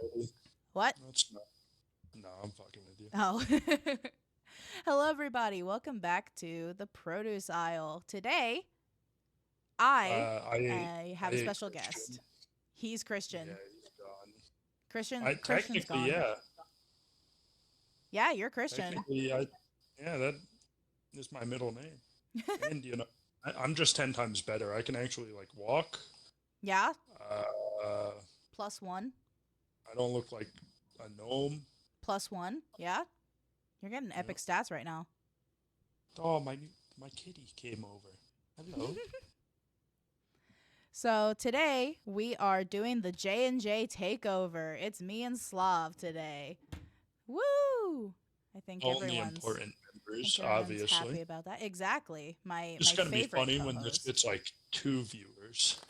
already. What? That's not. No, I'm fucking with you. Oh. Hello, everybody. Welcome back to the produce aisle. Today, I I have a ate special Christian. guest. He's Yeah, Christian. he's gone. Christian's Technically, gone. yeah. Yeah, you're Christian. Technically, yeah, that is my middle name. And I'm just 10 times better. I can actually like walk. Yeah, Uh, +1. I don't look like a gnome. +1. Yeah, you're getting Yep. epic stats right now. Oh, my kitty came over. Hello. So today we are doing the J and J takeover. It's me and Slav today. Woo! I think Only everyone's important I think members, everyone's happy obviously. about that. Exactly. My It's my gonna be favorite funny when this co-host. gets like 2 viewers.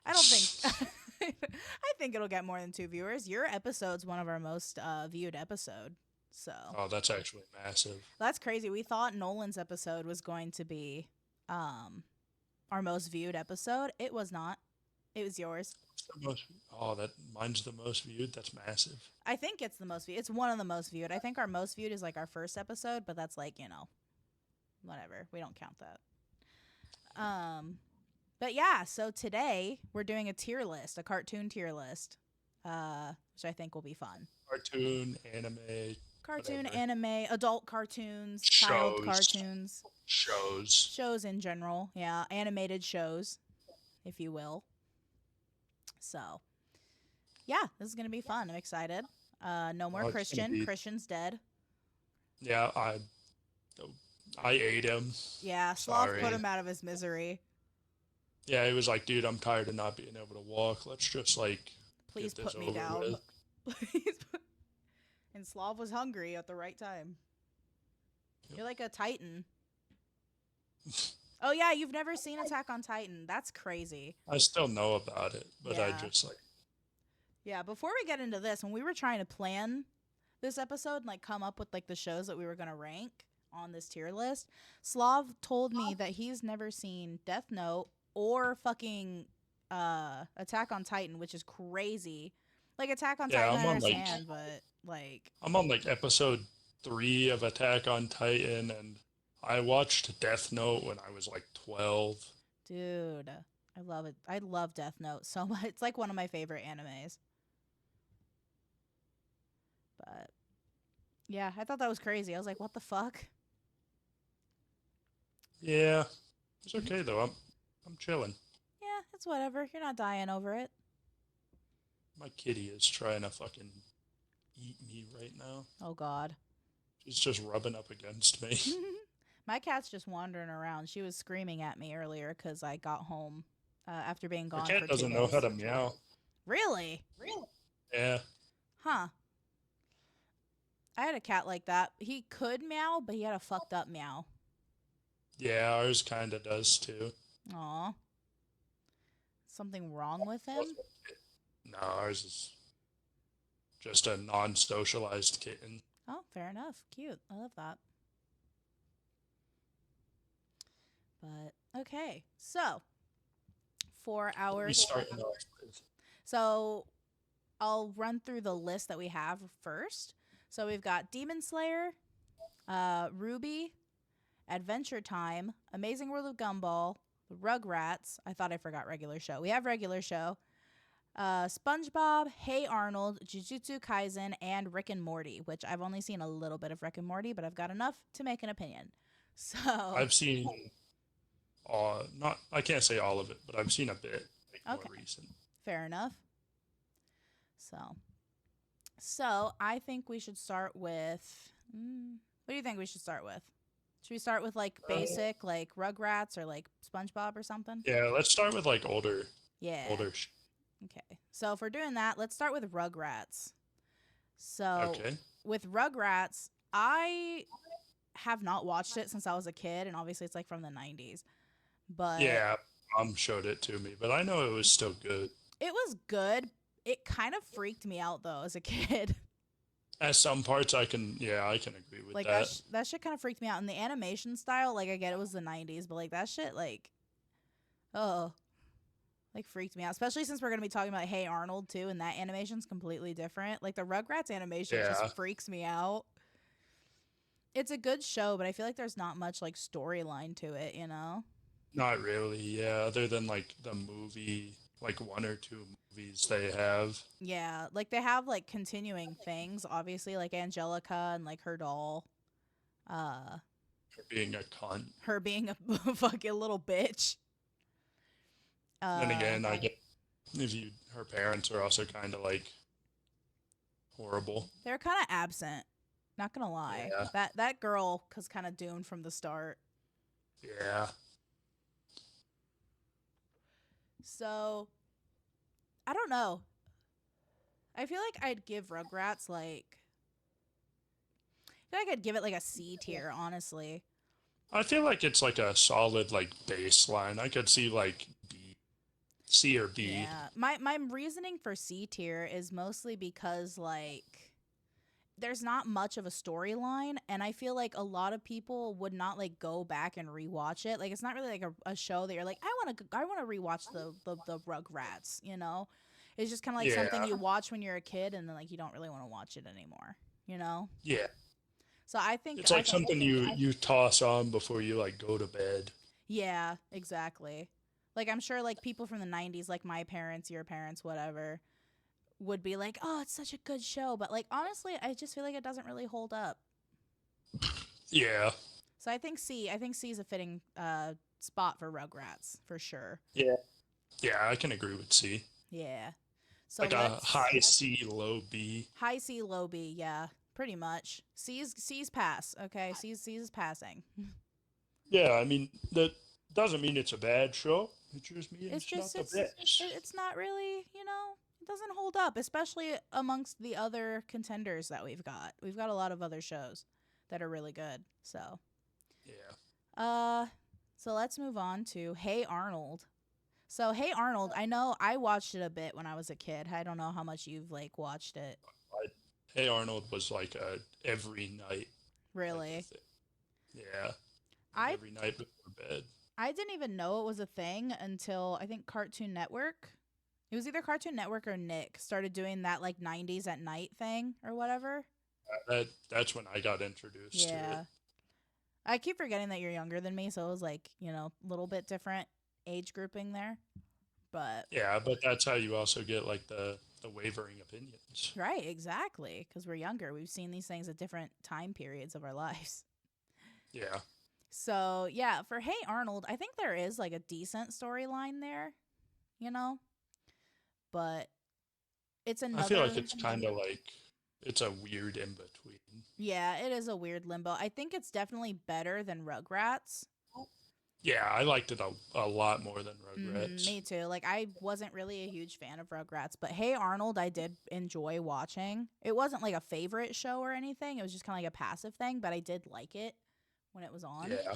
I don't think I think it'll get more than 2 viewers. Your episode's one of our most viewed episode. So Oh, that's actually massive. that's crazy. We thought Nolan's episode was going to be um our most viewed episode. It was not. It was yours. It's the most. Oh, that mine's the most viewed. That's massive. I think it's the most viewed. It's one of the most viewed. I think our most viewed is like our first episode, but that's like, whatever. We don't count that. But yeah, so today we're doing a tier list, a cartoon tier list, which I think will be fun. Cartoon, anime, Cartoon, whatever. anime, adult cartoons, child Shows, cartoons, shows. shows in general. Yeah, animated shows, if you will. So yeah, this is gonna be fun. I'm excited. No more Oh, it's gonna Christian. be. Christian's dead. Yeah, I ate him. Yeah, Slav put Sorry. him out of his misery. Yeah, he was like, dude, I'm tired of not being able to walk. Let's just like Please get this put me over down. with. Please. And Slav was hungry at the right time. Yep. You're like a Titan. Oh yeah, you've never seen Attack on Titan. That's crazy. I still know about it, but I Yeah. just like. Yeah, before we get into this, when we were trying to plan this episode and like come up with like the shows that we were going to rank on this tier list, Slav told me that he's never seen Death Note or fucking Attack on Titan, which is crazy. Like Attack on Yeah, Titan I understand, but like I'm on like episode 3 of Attack on Titan, and I watched Death Note when I was like 12. dude, I love it. I love Death Note so much. It's like one of my favorite animes. But yeah, I thought that was crazy. I was like, what the fuck? Yeah, it's okay though. I'm chilling. Yeah, it's whatever. You're not dying over it. My kitty is trying to fucking eat me right now. Oh god. She's just rubbing up against me. My cat's just wandering around. She was screaming at me earlier because I got home after being My gone cat for two doesn't know how days. to meow. Really? Yeah, Huh. I had a cat like that. He could meow, but he had a fucked up meow. yeah, ours kind of does too. Aw. Something wrong with him? No, ours is just a non-socialized kitten. Oh, fair enough. Cute. I love that. But okay. So, for What are our we starting off with? so I'll run through the list that we have first. So we've got Demon Slayer, Ruby, Adventure Time, Amazing World of Gumball, Rugrats. I thought I forgot regular show. We have regular show. SpongeBob, Hey Arnold, Jujutsu Kaisen, and Rick and Morty, which I've only seen a little bit of Rick and Morty, but I've got enough to make an opinion. So, I've seen, not I can't say all of it, but I've seen a bit, like more okay, recent. fair enough. So I think we should start with. What do you think we should start with? Should we start with like Uh, basic, like Rugrats or like SpongeBob or something? yeah, let's start with like older, Yeah. older. Okay. So if we're doing that, let's start with Rugrats. So Okay. with Rugrats, I have not watched it since I was a kid, and obviously it's like from the 90s. But Yeah, mom showed it to me, but I know it was still good. it was good. It kind of freaked me out though as a kid. At some parts, yeah, I can agree with Like that. that shit kind of freaked me out. And the animation style, like I get it was the 90s, but like that shit, like, oh, Like freaked me out, especially since we're gonna be talking about Hey Arnold too, and that animation's completely different. Like the Rugrats animation just Yeah, freaks me out. It's a good show, but I feel like there's not much like storyline to it, you know? not really. Yeah, other than like the movie, like one or two movies they have. Yeah, like they have like continuing things, obviously, like Angelica and like her doll, uh, For being a cunt. her being a fucking little bitch. Then Uh, again, I get if you her parents are also kind of like horrible. they're kind of absent. Not gonna lie, Yeah, that girl was kind of doomed from the start. yeah. So I don't know. I feel like I'd give Rugrats like I feel like I'd give it like a C tier, honestly. I feel like it's like a solid like baseline. I could see like B, C or B. Yeah. My reasoning for C tier is mostly because like there's not much of a storyline, and I feel like a lot of people would not like go back and rewatch it. Like it's not really like a show that you're like I want to rewatch the Rugrats, you know? It's just kind of like something Yeah, you watch when you're a kid and then like you don't really want to watch it anymore, you know? yeah. So It's like something you toss on before you like go to bed. yeah, exactly. Like I'm sure like people from the 90s like my parents, your parents, whatever, would be like, "Oh, it's such a good show." But like honestly, I just feel like it doesn't really hold up. Yeah, So I think C. I think C is a fitting spot for Rugrats for sure. yeah, yeah. I can agree with C. Yeah. So Like a let's high C, low B. high C, low B. Yeah, pretty much. C's pass. Okay, C's passing. Yeah, I mean that doesn't mean it's a bad show. It just means It's it's not just the best. it's not really, you know, it doesn't hold up, especially amongst the other contenders that we've got. We've got a lot of other shows that are really good. So Yeah. uh so let's move on to Hey Arnold. So Hey Arnold, I know I watched it a bit when I was a kid. I don't know how much you've like watched it. I, hey Arnold was like a every night type of Really? thing. Yeah, like I every night before bed. I didn't even know it was a thing until I think Cartoon Network. It was either Cartoon Network or Nick started doing that like 90s at night thing or whatever. That's when I got introduced to it. Yeah. I keep forgetting that you're younger than me, so it was like, you know, a little bit different age grouping there. But Yeah, but that's how you also get like the wavering opinions. right, exactly, cuz we're younger. We've seen these things at different time periods of our lives. Yeah, So, yeah, for Hey Arnold, I think there is like a decent storyline there, you know? But it's I feel like another it's kind of like it's a weird in between. yeah, it is a weird limbo. I think it's definitely better than Rugrats. Yeah, I liked it a lot more than Rugrats. Me too. Like I wasn't really a huge fan of Rugrats, but Hey Arnold I did enjoy watching. It wasn't like a favorite show or anything. It was just kind of like a passive thing, but I did like it when it was on. Yeah,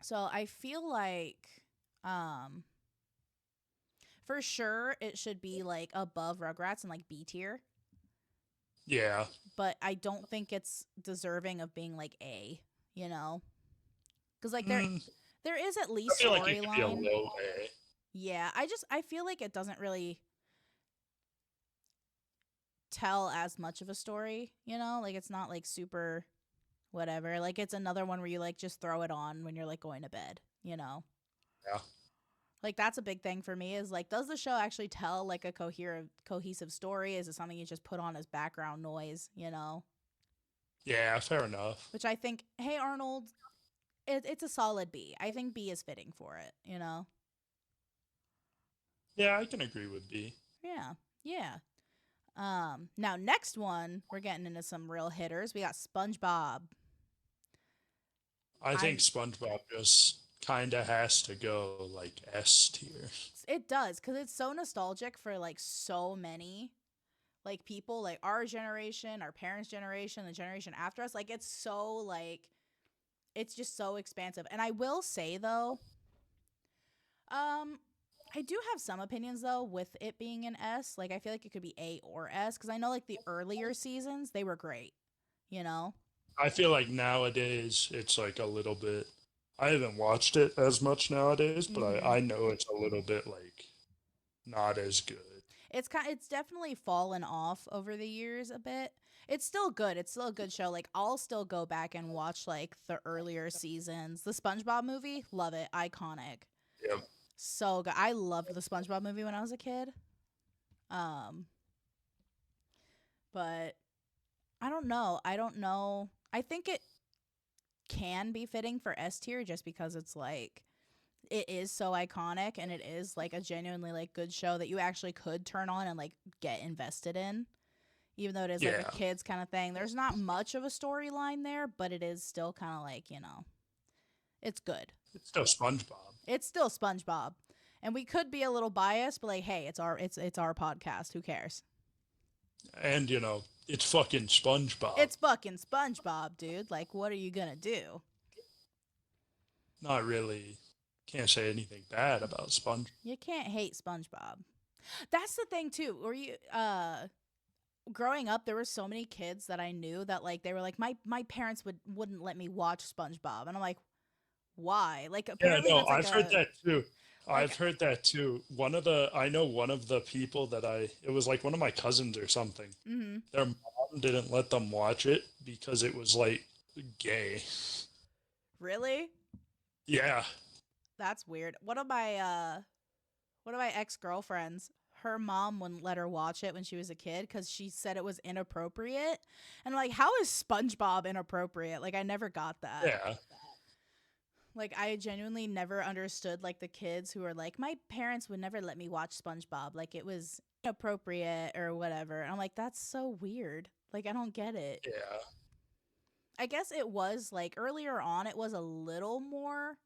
So I feel like um for sure it should be like above Rugrats and like B tier, yeah. but I don't think it's deserving of being like A, you know? Cuz like Mm, there is at I least feel like it could be a storyline. low A. Yeah, I feel like it doesn't really tell as much of a story, you know? Like it's not like super whatever. Like it's another one where you like just throw it on when you're like going to bed, you know? Yeah, Like that's a big thing for me is like does the show actually tell like a cohesive story? Is it something you just put on as background noise, you know? yeah. Fair enough. Which I think Hey Arnold it's a solid B. I think B is fitting for it, you know? Yeah, I can agree with B. Yeah. Yeah. Now next one, we're getting into some real hitters. We got SpongeBob. I think I SpongeBob just kind of has to go like S tier. It does cuz it's so nostalgic for like so many like people like our generation, our parents' generation, the generation after us. Like it's so like it's just so expansive. And I will say though, um I do have some opinions though with it being an S. Like I feel like it could be A or S cuz I know like the earlier seasons, they were great, you know? I feel like nowadays it's like a little bit. I haven't watched it as much nowadays, but Mm-hmm. I know it's a little bit like not as good. It's definitely fallen off over the years a bit. It's still good. It's still a good show. Like I'll still go back and watch like the earlier seasons. The SpongeBob movie, love it, iconic. Yep. So good. I loved the SpongeBob movie when I was a kid. Um, but I don't know. I don't know. I think it can be fitting for S tier just because it's like it is so iconic and it is like a genuinely like good show that you actually could turn on and like get invested in. Even though it is like a Yeah. kids kind of thing. There's not much of a storyline there, but it is still kind of like, it's good. It's still SpongeBob. It's still SpongeBob. And we could be a little biased, but like, hey, it's our podcast. Who cares? And it's fucking SpongeBob. It's fucking SpongeBob, dude. Like, what are you gonna do? Not really. Can't say anything bad about Sponge. You can't hate SpongeBob. That's the thing too. Were you growing up, there were so many kids that I knew that like they were like my parents wouldn't let me watch SpongeBob, and I'm like, why? Like Yeah, apparently no, that's like I've heard a that too. like I've heard that too. I know one of the people that it was like one of my cousins or something. mm-hmm. Their mom didn't let them watch it because it was like gay. Really? Yeah. That's weird. One of my ex-girlfriends, her mom wouldn't let her watch it when she was a kid because she said it was inappropriate. And I'm like, how is SpongeBob inappropriate? Like I never got that. Yeah. Like I genuinely never understood like the kids who are like, my parents would never let me watch SpongeBob. Like it was inappropriate or whatever. And I'm like, that's so weird. Like I don't get it. Yeah. I guess it was like earlier on it was a little more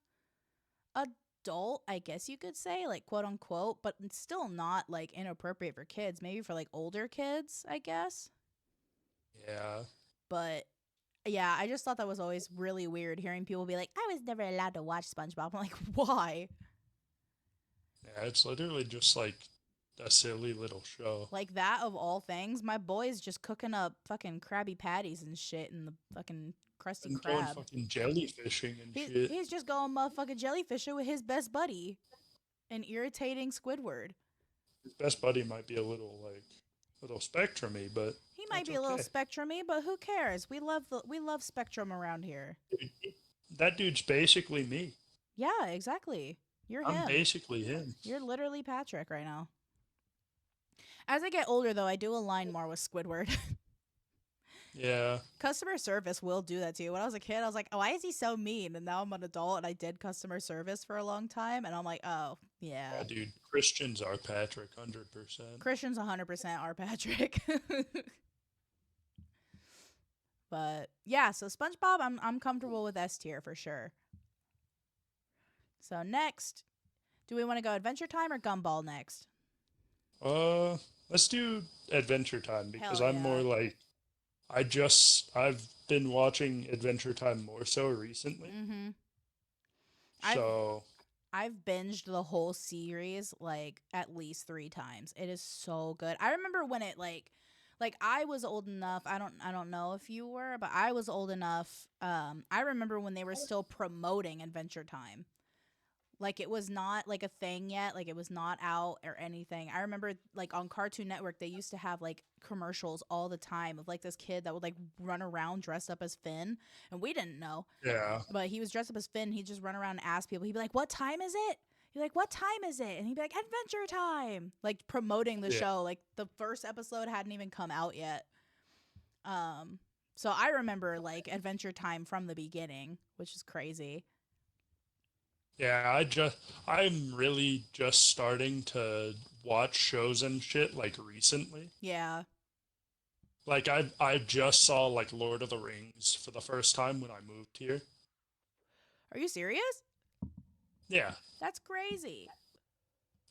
adult, I guess you could say, like quote unquote, but it's still not like inappropriate for kids. Maybe for like older kids, I guess. Yeah. But yeah, I just thought that was always really weird hearing people be like, I was never allowed to watch SpongeBob. I'm like, why? Yeah, it's literally just like a silly little show. Like that of all things, my boy's just cooking up fucking Krabby Patties and shit in the fucking Krusty And going Krab. fucking jellyfishing and He, shit. he's just going motherfucking jellyfishing with his best buddy, an irritating Squidward. His best buddy might be a little spectrumy, but He might that's be a little okay. spectrumy, but who cares? We love Spectrum around here. That dude's basically me. Yeah, exactly. You're I'm him. basically him. You're literally Patrick right now. As I get older, though, I do align more with Squidward. Yeah. Customer service will do that to you. When I was a kid, I was like, oh, why is he so mean? And now I'm an adult and I did customer service for a long time. And I'm like, oh, yeah. Yeah, dude. Christians are Patrick, 100%. Christian's 100% our Patrick. But yeah, so SpongeBob, I'm comfortable with S tier for sure. So next, do we want to go Adventure Time or Gumball next? Uh, let's do Adventure Time because Hell I'm more yeah. like I've been watching Adventure Time more so recently. Mm-hmm. I've So, I've binged the whole series like at least 3 times. It is so good. I remember when it like I was old enough. I don't know if you were, but I was old enough. I remember when they were still promoting Adventure Time. Like it was not like a thing yet, like it was not out or anything. I remember like on Cartoon Network they used to have like commercials all the time of like this kid that would like run around dressed up as Finn, and we didn't know. yeah. But he was dressed up as Finn. He'd just run around and ask people. He'd be like, "What time is it?" You're like, "What time is it?" And he'd be like, "Adventure Time!" Like promoting the Yeah. show. Like the first episode hadn't even come out yet. Um, so I remember like Adventure Time from the beginning, which is crazy. Yeah, I'm really just starting to watch shows and shit like recently. Yeah. Like I just saw like Lord of the Rings for the first time when I moved here. Are you serious? Yeah. That's crazy.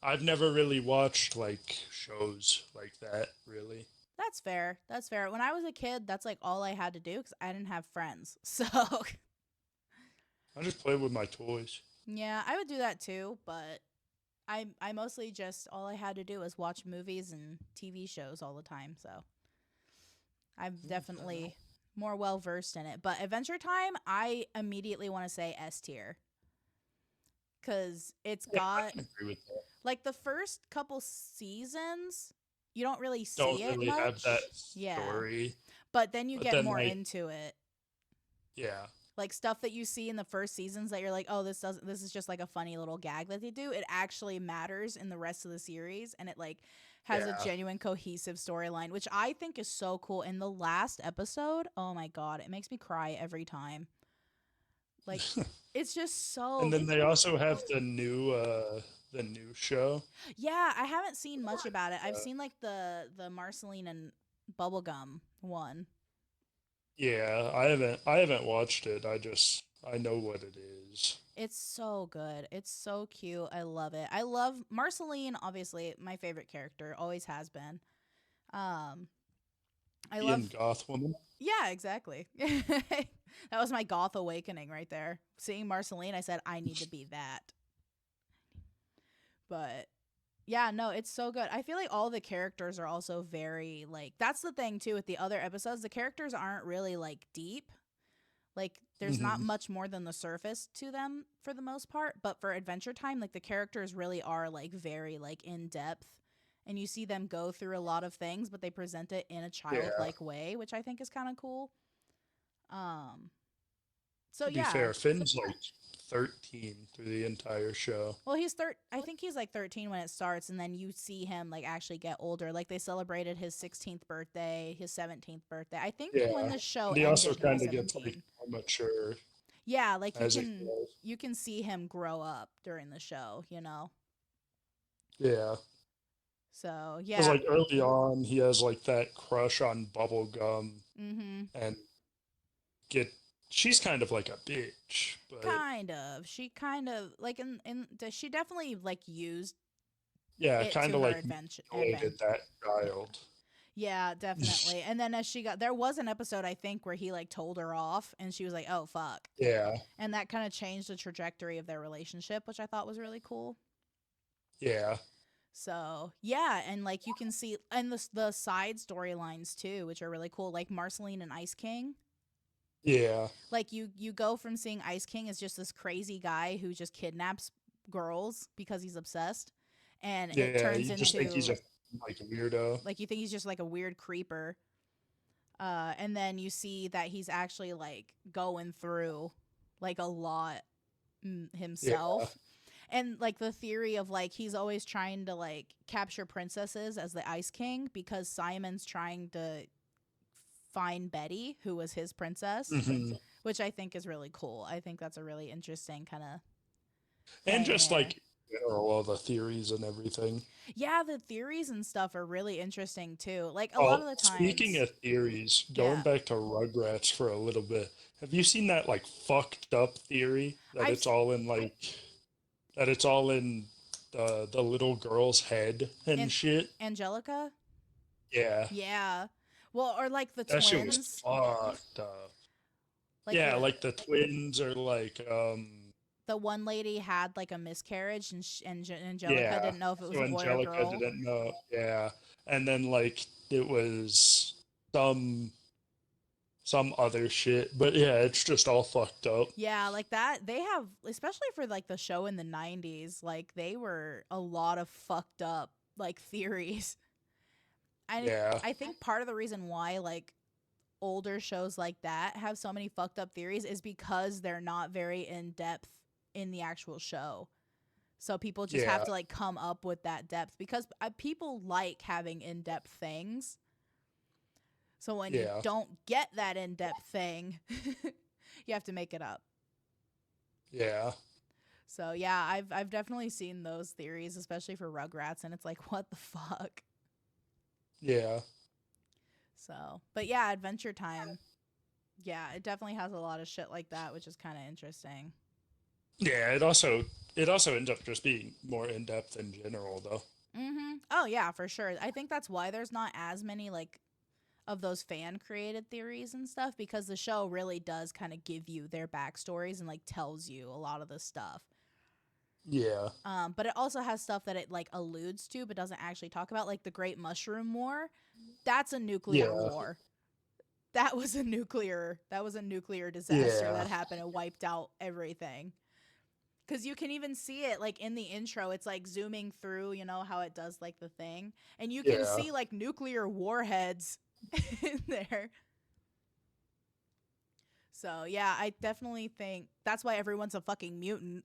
I've never really watched like shows like that, really. That's fair. That's fair. When I was a kid, that's like all I had to do because I didn't have friends. So I just play with my toys. yeah, I would do that too. But I mostly just all I had to do was watch movies and TV shows all the time. So I'm definitely more well versed in it. But Adventure Time, I immediately want to say S tier. because it's Yeah, I got can agree with that. like the first couple seasons, you don't really Don't see it really have that much. Yeah. story, But then you but get then more like into it. yeah, Like stuff that you see in the first seasons that you're like, oh, this is just like a funny little gag that they do. It actually matters in the rest of the series, and it like has a yeah. genuine cohesive storyline, which I think is so cool. In the last episode, oh my god, it makes me cry every time. Like it's just And so then they also have the new show. yeah, I haven't seen much about it. I've seen like the Marceline and Bubblegum one. Yeah, I haven't watched it. I know what it is. It's so good. It's so cute. I love it. I love Marceline, obviously, my favorite character, always has been. Um I Ian love Goth woman. yeah, exactly. That was my goth awakening right there. Seeing Marceline, I said I need to be that. But yeah, no, it's so good. I feel like all the characters are also very like that's the thing too with the other episodes. The characters aren't really like deep. Like there's not Hmm. much more than the surface to them for the most part, but for Adventure Time, like the characters really are like very like in depth and you see them go through a lot of things, but they present it in a Yeah. childlike way, which I think is kind of cool. Um so To be yeah. fair, Finn's like 13 through the entire show. Well, I think he's like 13 when it starts and then you see him like actually get older. Like they celebrated his 16th birthday, his 17th birthday. I think when Yeah. the show And he also ended, he was kind of gets like 17. more mature Yeah, like as it goes. you can see him grow up during the show, you know. Yeah. So, Because yeah. like early on, he has like that crush on Bubblegum Mhm. and get she's kind of like a bitch, but Kind of. She kind of like she definitely like used yeah, it kind to of her like adventure. manipulated that child. Yeah, definitely. And then as she got there was an episode I think where he like told her off and she was like, "Oh fuck." Yeah. And that kind of changed the trajectory of their relationship, which I thought was really cool. Yeah. So yeah, and like you can see, and the side storylines too, which are really cool, like Marceline and Ice King. Yeah. Like you go from seeing Ice King as just this crazy guy who just kidnaps girls because he's obsessed, and it Yeah. turns You just think he's a into like weirdo. like you think he's just like a weird creeper. And then you see that he's actually like going through like a lot Yeah. himself. And like the theory of like he's always trying to like capture princesses as the Ice King because Simon's trying to find Betty, who was his princess, Hmm. which I think is really cool. I think that's a really interesting kind of And thing just there. like all the theories and everything. Yeah, the theories and stuff are really interesting too. Like a lot Oh, of the speaking times, of theories, going yeah. back to Rugrats for a little bit, have you seen that like fucked up theory that I've it's all in like that it's all in the little girl's head and and shit? Angelica, Yeah, yeah. Well, or like the that shit was twins, fucked up. like Yeah, like the twins are like the one lady had like a miscarriage and Angelica yeah. didn't know if it was So a boy or Angelica girl. didn't know. Yeah, and then like it was some some other shit, but yeah, it's just all fucked up. Yeah, like that they have especially for like the show in the 90s, like they were a lot of fucked up like theories. Yeah, I think part of the reason why like older shows like that have so many fucked up theories is because they're not very in depth in the actual show. So people just have yeah, to like come up with that depth because people like having in depth things. So when you yeah, don't get that in depth thing, you have to make it up. yeah, So yeah, I've definitely seen those theories, especially for Rugrats, and it's like, what the fuck? yeah. So, but yeah, Adventure Time, yeah, it definitely has a lot of shit like that, which is kind of interesting. Yeah, it also ends up just being more in depth in general though. Oh yeah, for sure. I think that's why there's not as many like of those fan created theories and stuff because the show really does kind of give you their backstories and like tells you a lot of the stuff. Yeah. But it also has stuff that it like alludes to but doesn't actually talk about, like the Great Mushroom War. That's a nuclear Yeah. war. That was a nuclear disaster Yeah. that happened and wiped out everything. Because you can even see it like in the intro. It's like zooming through, you know, how it does like the thing. And you can Yeah. see like nuclear warheads in there. So yeah, I definitely think that's why everyone's a fucking mutant.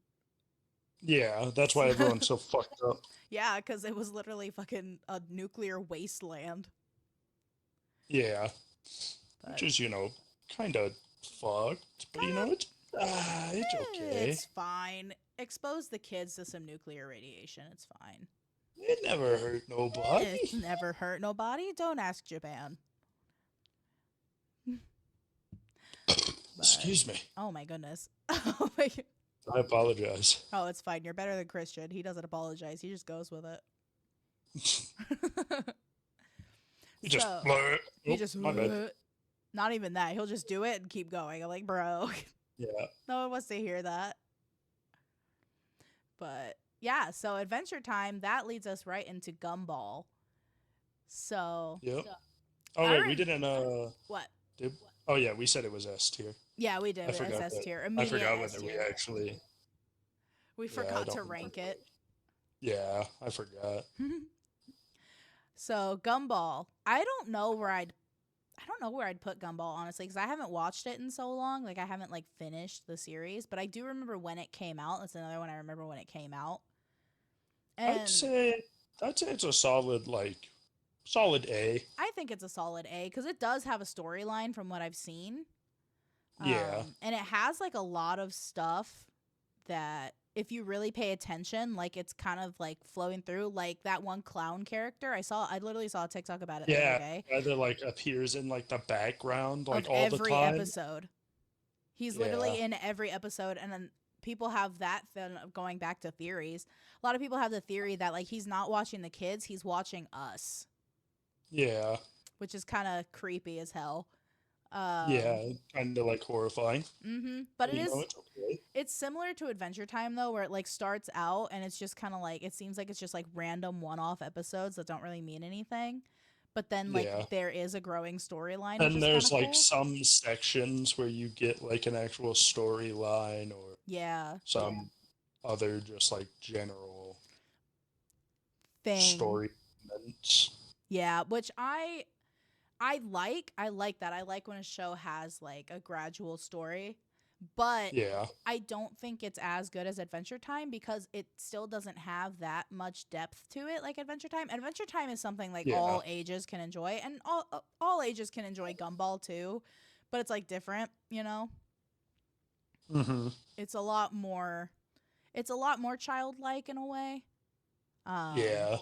Yeah, that's why everyone's so fucked up. Yeah, because it was literally fucking a nuclear wasteland. Yeah, which But is, kind of fucked, but kind of, it's okay. it's fine. Expose the kids to some nuclear radiation. It's fine. It never hurt It's nobody. never hurt nobody. Don't ask Japan. But Excuse me. oh my goodness. Oh my. I apologize. Oh, it's fine. You're better than Christian. He doesn't apologize. He just goes with it. You just, So he oh, just my bad. not even that. He'll just do it and keep going. I'm like, bro, Yeah. no one wants to hear that. But yeah, so Adventure Time that leads us right into Gumball. So Yep. Oh I wait, we rem- didn't. what? Did, oh yeah, we said it was S tier. Yeah, we did I it forgot S that. tier, I immediate forgot S whether we tier. actually. We Yeah, I forgot don't to remember. rank it. Yeah, I forgot. So Gumball, I don't know where I'd put Gumball honestly because I haven't watched it in so long. Like I haven't like finished the series, but I do remember when it came out. That's another one I remember when it came out. I'd And say I'd say it's a solid A. I think it's a solid A because it does have a storyline from what I've seen. Yeah. And it has like a lot of stuff that if you really pay attention, like it's kind of like flowing through. Like that one clown character, I literally saw a TikTok about it the other Yeah. day Either like appears in like the background of like all the every time. episode. He's Yeah. literally in every episode, and then people have that. Then going back to theories, a lot of people have the theory that like he's not watching the kids, he's watching us, Yeah. which is kind of creepy as hell. Yeah. Kind of like horrifying. But But it's okay. it's similar to Adventure Time though, where it like starts out and it's just kind of like it seems like it's just like random one-off episodes that don't really mean anything, but then like Yeah. there is a growing storyline, which And is kind there's of like cool. some sections where you get like an actual storyline or Yeah, some other just like general thing. story elements. Yeah, which I like that. I like when a show has like a gradual story, but Yeah. I don't think it's as good as Adventure Time because it still doesn't have that much depth to it like Adventure Time. Adventure Time is something like Yeah. all ages can enjoy and all ages can enjoy Gumball too, but it's like different, you know? Hmm. It's a lot more childlike in a way. Um Yeah.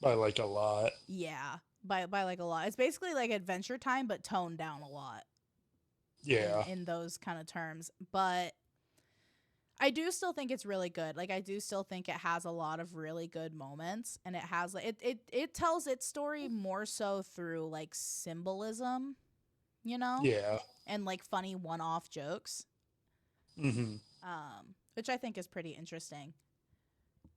I like a lot. yeah, by like a lot. It's basically like Adventure Time but toned down a lot Yeah. in those kind of terms. But I do still think it's really good. Like I do still think it has a lot of really good moments and it has like it tells its story more so through like symbolism, you know, Yeah. and like funny one-off jokes. Hmm. Which I think is pretty interesting.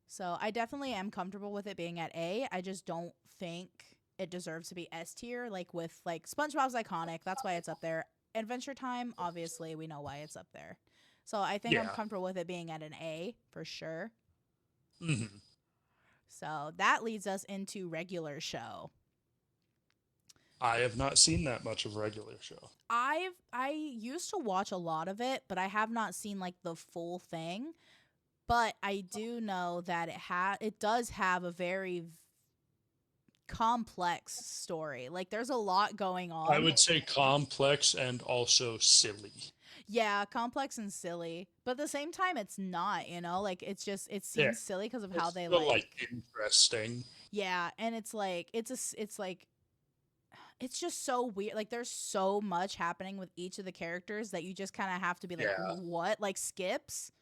So I definitely am comfortable with it being at A. I just don't think it deserves to be S tier. Like with like SpongeBob's iconic, that's why it's up there. Adventure Time, obviously, we know why it's up there. So I think I'm Yeah. comfortable with it being at an A for sure. Hmm. So that leads us into regular show. I have not seen that much of regular show. I used to watch a lot of it, but I have not seen like the full thing. But I do know that it does have a very complex story. Like there's a lot going I on. would say complex and also silly. Yeah, complex and silly. But at the same time it's not, you know? Like it's just it Yeah. seems silly because of how It's they still like like interesting. yeah, and it's like it's like it's just so weird. Like there's so much happening with each of the characters that you just kind of have to be like, Yeah. "What?" Like Skips.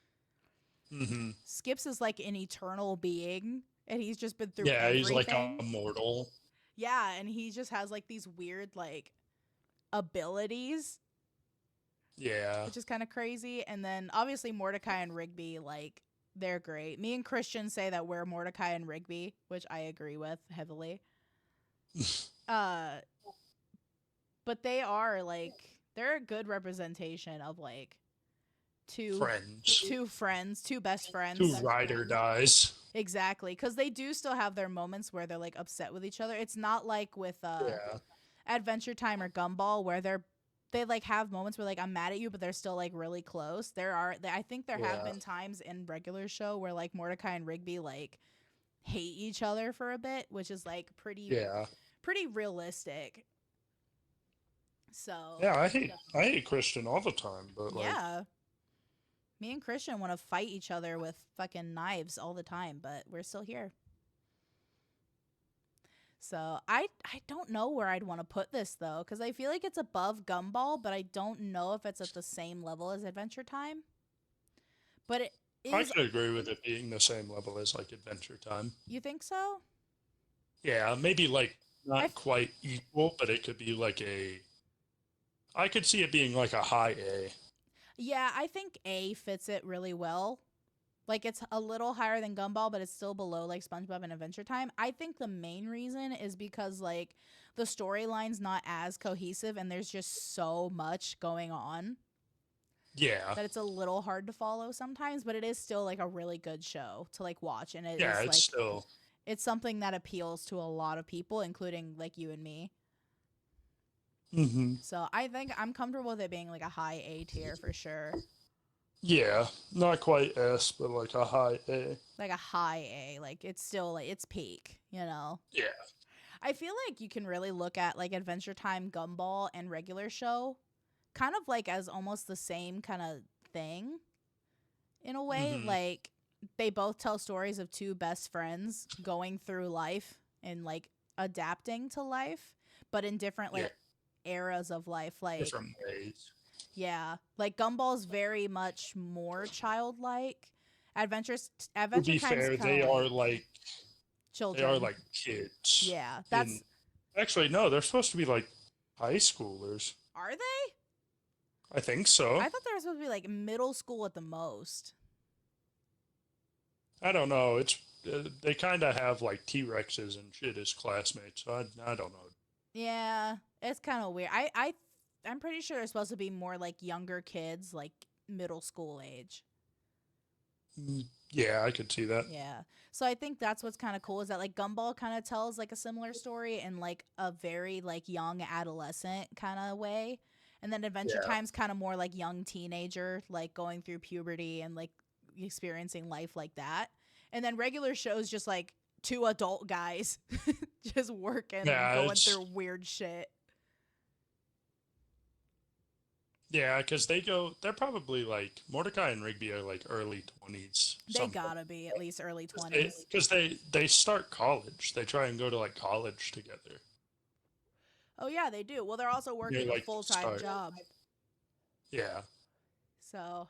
Hmm. Skips is like an eternal being and he's just been through Yeah, he's like everything. immortal. Yeah, and he just has like these weird like abilities, Yeah. which is kind of crazy. And then obviously Mordecai and Rigby, like they're great. Me and Christian say that we're Mordecai and Rigby, which I agree with heavily. Uh, but they are like they're a good representation of like two Friends. two friends, two best Two friends. ride or dies. Exactly, because they do still have their moments where they're like upset with each other. It's not like with Yeah. Adventure Time or Gumball where they like have moments where like I'm mad at you, but they're still like really close. I think there have Yeah. been times in regular show where like Mordecai and Rigby like hate each other for a bit, which is like Yeah. pretty realistic. So Yeah, I hate Christian all the time, but like yeah, me and Christian want to fight each other with fucking knives all the time, but we're still here. So I don't know where I'd want to put this though, because I feel like it's above Gumball, but I don't know if it's at the same level as Adventure Time. But it I is. could agree with it being the same level as like Adventure Time. You think so? Yeah, maybe like I not quite equal, but it could be like a I could see it being like a high A. Yeah, I think A fits it really well. Like it's a little higher than Gumball, but it's still below like SpongeBob and Adventure Time. I think the main reason is because like the storyline's not as cohesive and there's just so much going on Yeah. that it's a little hard to follow sometimes, but it is still like a really good show to like watch, and it Yeah, is it's like still it's something that appeals to a lot of people, including like you and me. hmm So I think I'm comfortable with it being like a high A tier for sure. Yeah, not quite S, but like a high A. Like a high A. Like it's still like it's peak, you know. Yeah. I feel like you can really look at like Adventure Time, Gumball, and regular show kind of like as almost the same kind of thing in a way. hmm Like they both tell stories of two best friends going through life and like adapting to life, but in different Yeah, like eras of life. Like different ways. yeah, like Gumball's very much more childlike. To Adventure be Time's fair, kind of like they are children. like kids. Yeah, In that's actually no, they're supposed to be like high schoolers. are they? I think so. I thought they were supposed to be like middle school at the most. I don't know. It's they kind of have like T Rexes and shit as classmates. So I don't know. Yeah, it's kind of weird. I'm pretty sure they're supposed to be more like younger kids, like middle school age. Yeah, I could see that. Yeah. So I think that's what's kind of cool is that like Gumball kind of tells like a similar story in like a very like young adolescent kind of way. And then Adventure Yeah. Time's kind of more like young teenager, like going through puberty and like experiencing life like that. And then regular shows just like two adult guys just working and Yeah, going it's through weird shit. yeah, because they're probably like Mordecai and Rigby are like early 20s, They something. gotta be at least early Because they, 20s. 'cause they start college. They try and go to like college together. Oh, yeah, they do. Well, they're also They working a like full time start. job. Yeah, So,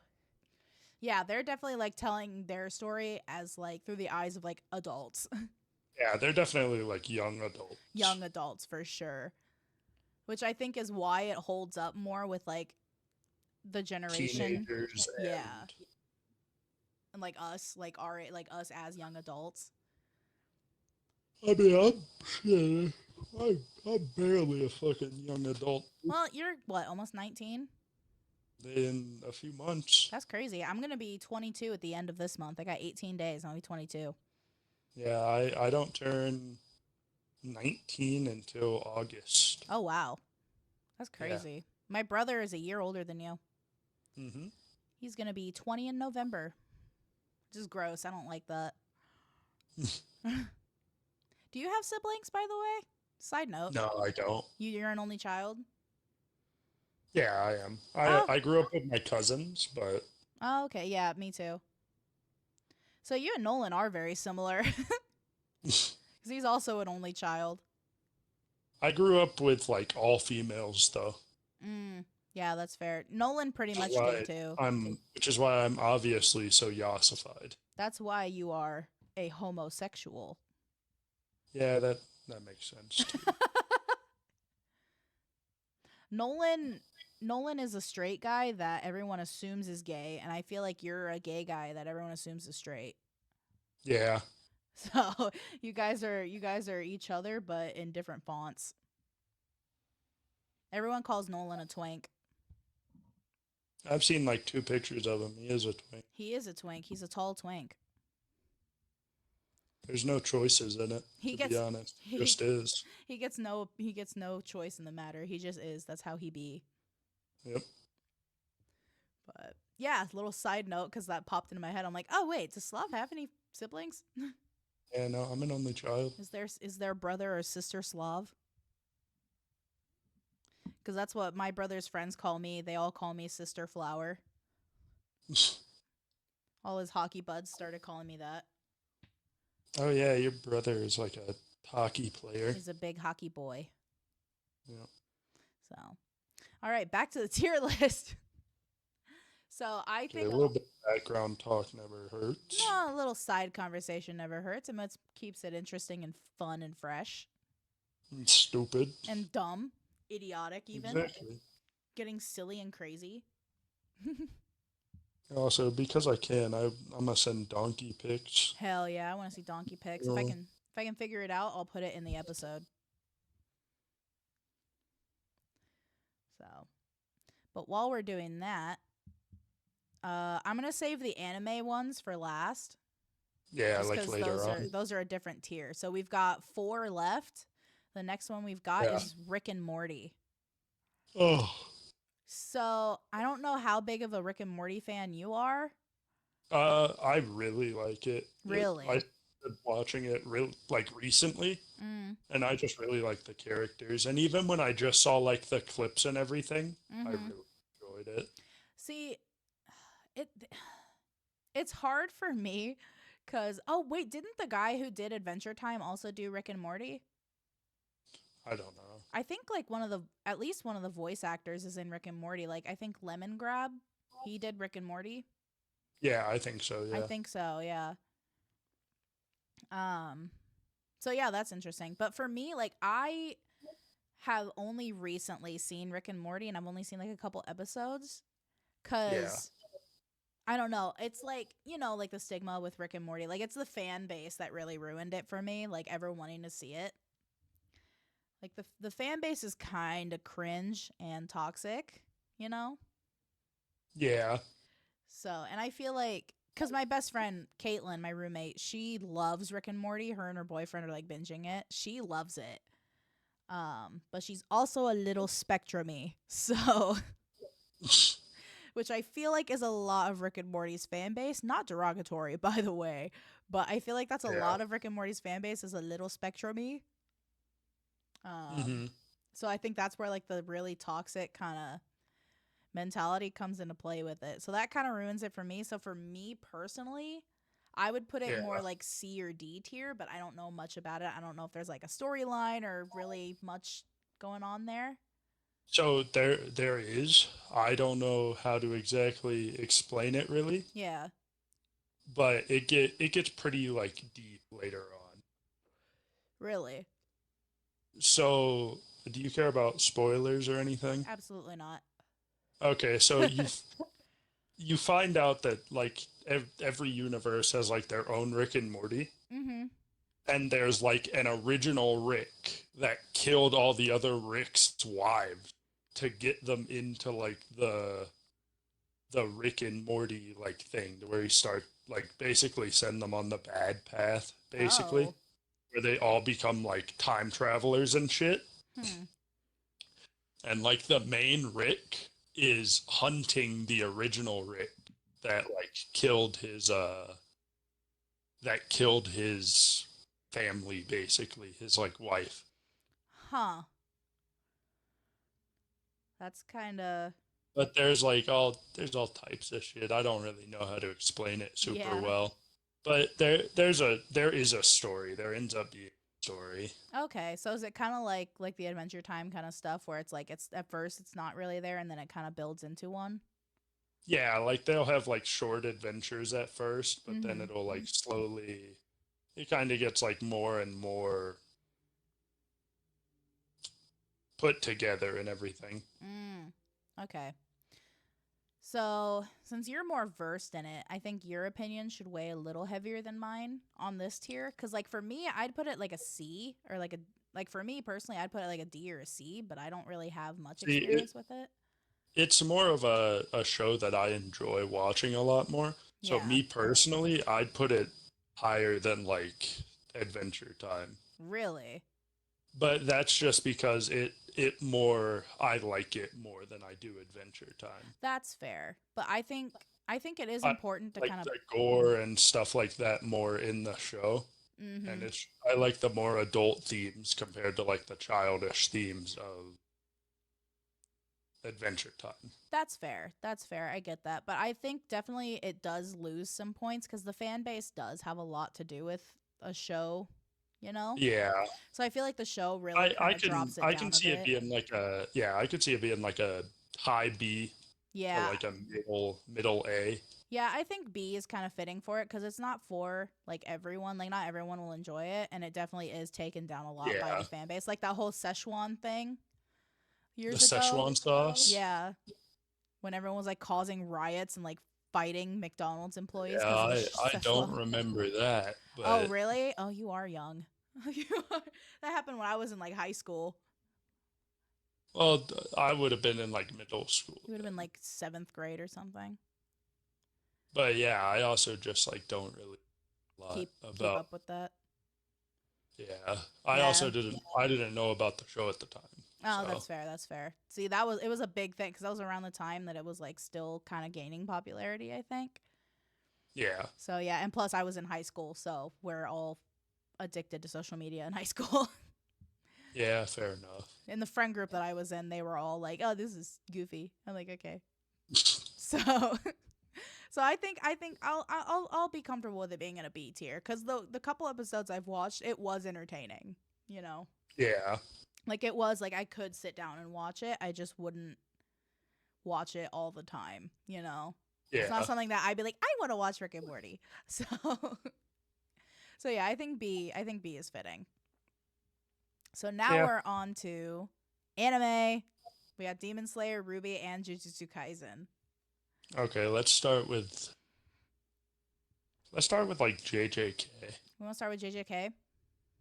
yeah, they're definitely like telling their story as like through the eyes of like adults, yeah, they're definitely like young adults, young adults for sure. Which I think is why it holds up more with like the generation. teenagers, Yeah. and And like like us as young adults. I mean, shit, I'm barely a fucking young adult Well, you're what, almost 19? in a few months. That's crazy. I'm going to be 22 at the end of this month. I got 18 days. I'll be 22. Yeah, I don't turn 19 until August. Oh, wow. That's Yeah. crazy. My brother is a year older than you. hmm He's going to be 20 in November. Which is gross. I don't like that. Do you have siblings, by the way? Side note. No, I don't. You're an only child? Yeah, I am. Oh. I grew up with my cousins, but Oh, okay. Yeah, me too. So you and Nolan are very similar. Because he's also an only child. I grew up with like all females though. Yeah, that's fair. Nolan pretty much did too. Which is why I'm obviously so yassified. That's why you are a homosexual. Yeah, that makes sense too. Nolan is a straight guy that everyone assumes is gay, and I feel like you're a gay guy that everyone assumes is straight. Yeah. So you guys are each other, but in different fonts. Everyone calls Nolan a twink. I've seen like 2 pictures of him. He is a twink. He is a twink. He's a tall twink. There's no choices in it, He to be gets honest. It he just is. he gets no choice in the matter. He just is. That's how he be. Yep. But yeah, little side note because that popped into my head. I'm like, oh wait, does Slav have any siblings? Yeah, no, I'm an only child. Is there a brother or sister Slav? Because that's what my brother's friends call me. They all call me Sister Flower. All his hockey buds started calling me that. Oh yeah, your brother is like a hockey player. He's a big hockey boy. Yeah. So, all right, back to the tier list. So I Okay, a think little bit of background talk never hurts. no, a little side conversation never hurts, and it keeps it interesting and fun and fresh And stupid. and dumb, idiotic, even Exactly. getting silly and crazy. Also, because I can, I'm gonna send donkey pics. Hell yeah, I want to see donkey pics. You know, If I can figure it out, I'll put it in the episode. So, but while we're doing that, I'm gonna save the anime ones for last, yeah, just like because later on. those are a different tier. So we've got 4 left. The next one we've got Yeah. is Rick and Morty. Oh, So I don't know how big of a Rick and Morty fan you are. I really like it. I Really? started watching it real like recently, Mm. and I just really like the characters. And even when I just saw like the clips and everything, I Mm-hmm. really enjoyed it. See, it it's hard for me because oh wait, didn't the guy who did Adventure Time also do Rick and Morty? I don't know. I think like at least one of the voice actors is in Rick and Morty. Like I think Lemon Grab, he did Rick and Morty. Yeah, I think so. I Yeah. think so, yeah. Um so yeah, that's interesting. But for me, like I have only recently seen Rick and Morty and I've only seen like a couple episodes Yeah. cuz I don't know. It's like, like the stigma with Rick and Morty. Like it's the fan base that really ruined it for me, like ever wanting to see it. Like the fan base is kind of cringe and toxic, you know? Yeah. So, and I feel like cuz my best friend Caitlin, my roommate, she loves Rick and Morty. Her and her boyfriend are like binging it. She loves it. But she's also a little spectrumy. So, which I feel like is a lot of Rick and Morty's fan base. Not derogatory, by the way, but I feel like that's a Yeah. lot of Rick and Morty's fan base is a little spectrumy. Hmm. So I think that's where like the really toxic kind of mentality comes into play with it. So that kind of ruins it for me. So for me personally, I would put it more Yeah. like C or D tier, but I don't know much about it. I don't know if there's like a storyline or really much going on there. So there is. I don't know how to exactly explain it really, Yeah. but it gets pretty like deep later on. Really? So, do you care about spoilers or anything? Absolutely not. Okay, so you find out that like every universe has like their own Rick and Morty, Mhm. and there's like an original Rick that killed all the other Rick's wives to get them into like the Rick and Morty like thing where he start like basically send them on the bad path basically Oh. where they all become like time travelers and shit. Hmm. And like the main Rick is hunting the original Rick that like killed his family basically, his like wife. Huh. That's kind of But there's all types of shit. I don't really know how to explain it super yeah. well. But there is a story. There ends up being a story. Okay, so is it kind of like the Adventure Time kind of stuff where it's like it's at first it's not really there and then it kind of builds into one? Yeah, like they'll have like short adventures at first, but then Mhm. it'll like slowly it kind of gets like more and more put together and everything. Mm. Okay. So, since you're more versed in it, I think your opinion should weigh a little heavier than mine on this tier cuz like for me, I'd put it like a C or like for me personally, I'd put it like a D or a C, but I don't really have much See, experience with it. it's more of a show that I enjoy watching a lot more. So Yeah. me personally, I'd put it higher than like Adventure Time. Really? But that's just because it more I like it more than I do Adventure Time. That's fair. But I think it is I important to like kind of the gore and stuff like that more in the show. And mhm. it's I like the more adult themes compared to like the childish themes of Adventure Time. That's fair. That's fair. I get that. But I think definitely it does lose some points cuz the fan base does have a lot to do with a show, you know? Yeah, So I feel like the show really I kind I of can drops it I can down a see it bit. being like a yeah I could see it being like a high B to Yeah. like a middle A. Yeah, I think B is kind of fitting for it because it's not for like everyone. Like not everyone will enjoy it, and it definitely is taken down a lot by the Yeah, fan base. Like that whole Szechuan thing the years ago. Szechuan sauce. Yeah, when everyone was like causing riots and like fighting McDonald's employees Yeah, because of the I don't Szechuan. remember that, Oh, but really? Oh, you are young. That happened when I was in like high school. well, I would have been in like middle school You would have been then. like seventh grade or something. But yeah, I also just like don't really a lot Keep about up with that. yeah. I Yeah. also didn't know about the show at the time. Oh, So that's fair. That's fair. See, it was a big thing because that was around the time that it was like still kind of gaining popularity. I think. yeah. So yeah, and plus I was in high school, so we're all addicted to social media in high school. Yeah, fair enough. In the friend group that I was in, they were all like, "Oh, this is goofy." I'm like, "Okay." So, so I think I'll be comfortable with it being in a B tier because the couple episodes I've watched, it was entertaining. You know, Yeah. like it was like I could sit down and watch it. I just wouldn't watch it all the time. You know, it's not Yeah. something that I'd be like, I want to watch Rick and Morty. So, so yeah, I think B. I think B is fitting. So now Yeah. we're on to anime. We got Demon Slayer, Ruby, and Jujutsu Kaisen. Okay, let's start with like JJK. We want to start with JJK.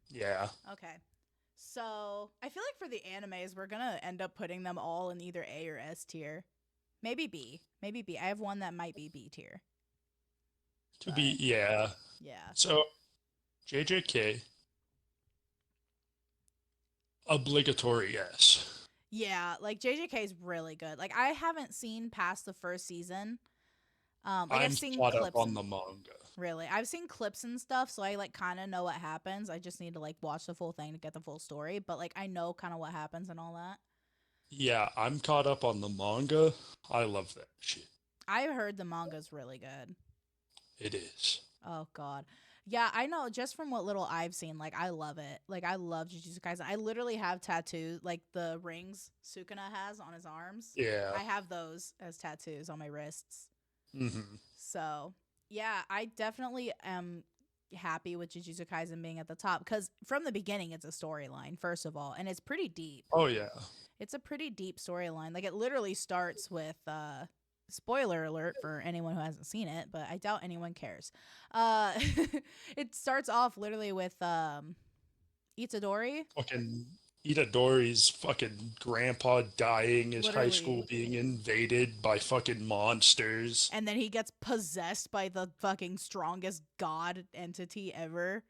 Yeah. Okay. So I feel like for the animes, we're gonna end up putting them all in either A or S tier. Maybe B. Maybe B. I have one that might be B tier. To But be yeah. yeah. So JJK obligatory yes. Yeah, like JJK is really good. Like I haven't seen past the first season. Like I've I'm seen caught up clips on and the manga. really. I've seen clips and stuff, so I like kind of know what happens. I just need to like watch the full thing to get the full story, but like I know kind of what happens and all that. Yeah, I'm caught up on the manga. I love that shit. I've heard the manga's really good. It is. Oh god. Yeah, I know just from what little I've seen, like I love it. Like I love Jujutsu Kaisen. I literally have tattoos, like the rings Sukuna has on his arms. Yeah. I have those as tattoos on my wrists. Hmm. So, yeah, I definitely am happy with Jujutsu Kaisen being at the top because from the beginning it's a storyline, first of all, and it's pretty deep. Oh yeah. It's a pretty deep storyline. Like it literally starts with spoiler alert for anyone who hasn't seen it, but I doubt anyone cares. Uh it starts off literally with Itadori. Fucking Itadori's fucking grandpa dying, his high school Literally. being invaded by fucking monsters, And then he gets possessed by the fucking strongest god entity ever.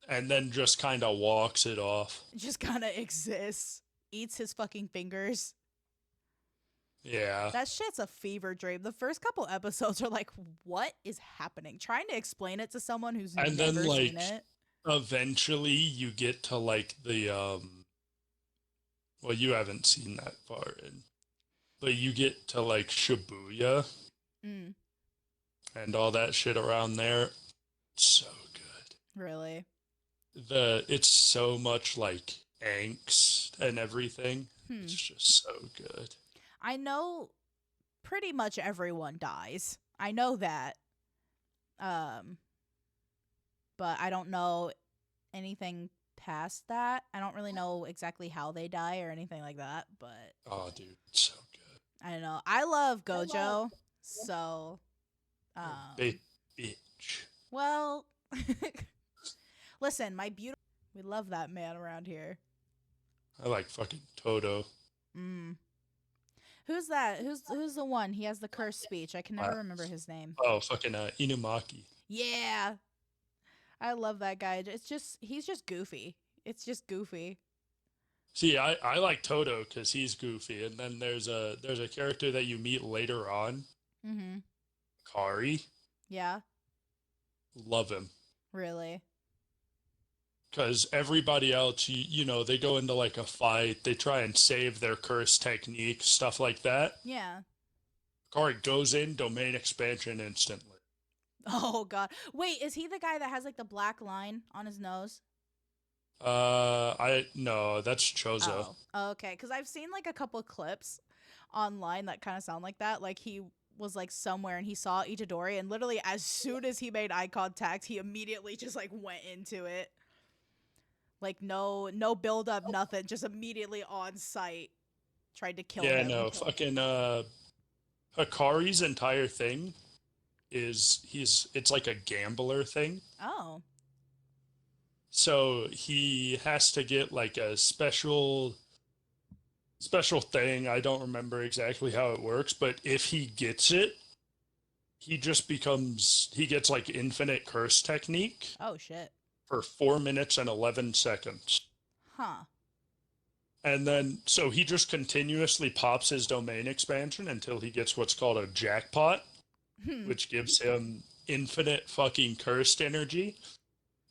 and then just kind of walks it off. Just kind of exists. Eats his fucking fingers. Yeah. That shit's a fever dream. The first couple episodes are like, what is happening? Trying to explain it to someone who's And then never seen like it. eventually you get to like the well, you haven't seen that far in, but you get to like Shibuya Mm, and all that shit around there. So good. really? It's so much like angst and everything. It's Hmm. just so good. I know pretty much everyone dies. I know that. Um, but I don't know anything past that. I don't really know exactly how they die or anything like that, but Oh, dude, it's so good. I don't know. I love Gojo, so Big um bitch. well, listen, my beautiful we love that man around here. I like fucking Toto. Mm. Who's that? Who's the one? He has the cursed speech. I can Uh, never remember his name. oh, fucking Inumaki. Yeah, I love that guy. It's just he's just goofy. It's just goofy. See, I like Toto because he's goofy, and then there's a character that you meet later on, Mhm. Kari. Yeah. Love him Really. because everybody else, they go into like a fight, they try and save their curse technique, stuff like that. Yeah. Kari goes in, domain expansion instantly. Oh god. Wait, is he the guy that has like the black line on his nose? I no, that's Chozo. Oh. Okay, cuz I've seen like a couple clips online that kind of sound like that. Like he was like somewhere and he saw Itadori and literally as soon as he made eye contact, he immediately just like went into it. Like no build up, nothing, just immediately on sight tried to kill Yeah, him. no, fucking Hikari's entire thing is it's like a gambler thing. Oh. So he has to get like a special thing. I don't remember exactly how it works, but if he gets it, he gets like infinite curse technique Oh shit. for 4 minutes and 11 seconds. Huh. And then so he just continuously pops his domain expansion until he gets what's called a jackpot, Hmm. which gives him infinite fucking cursed energy.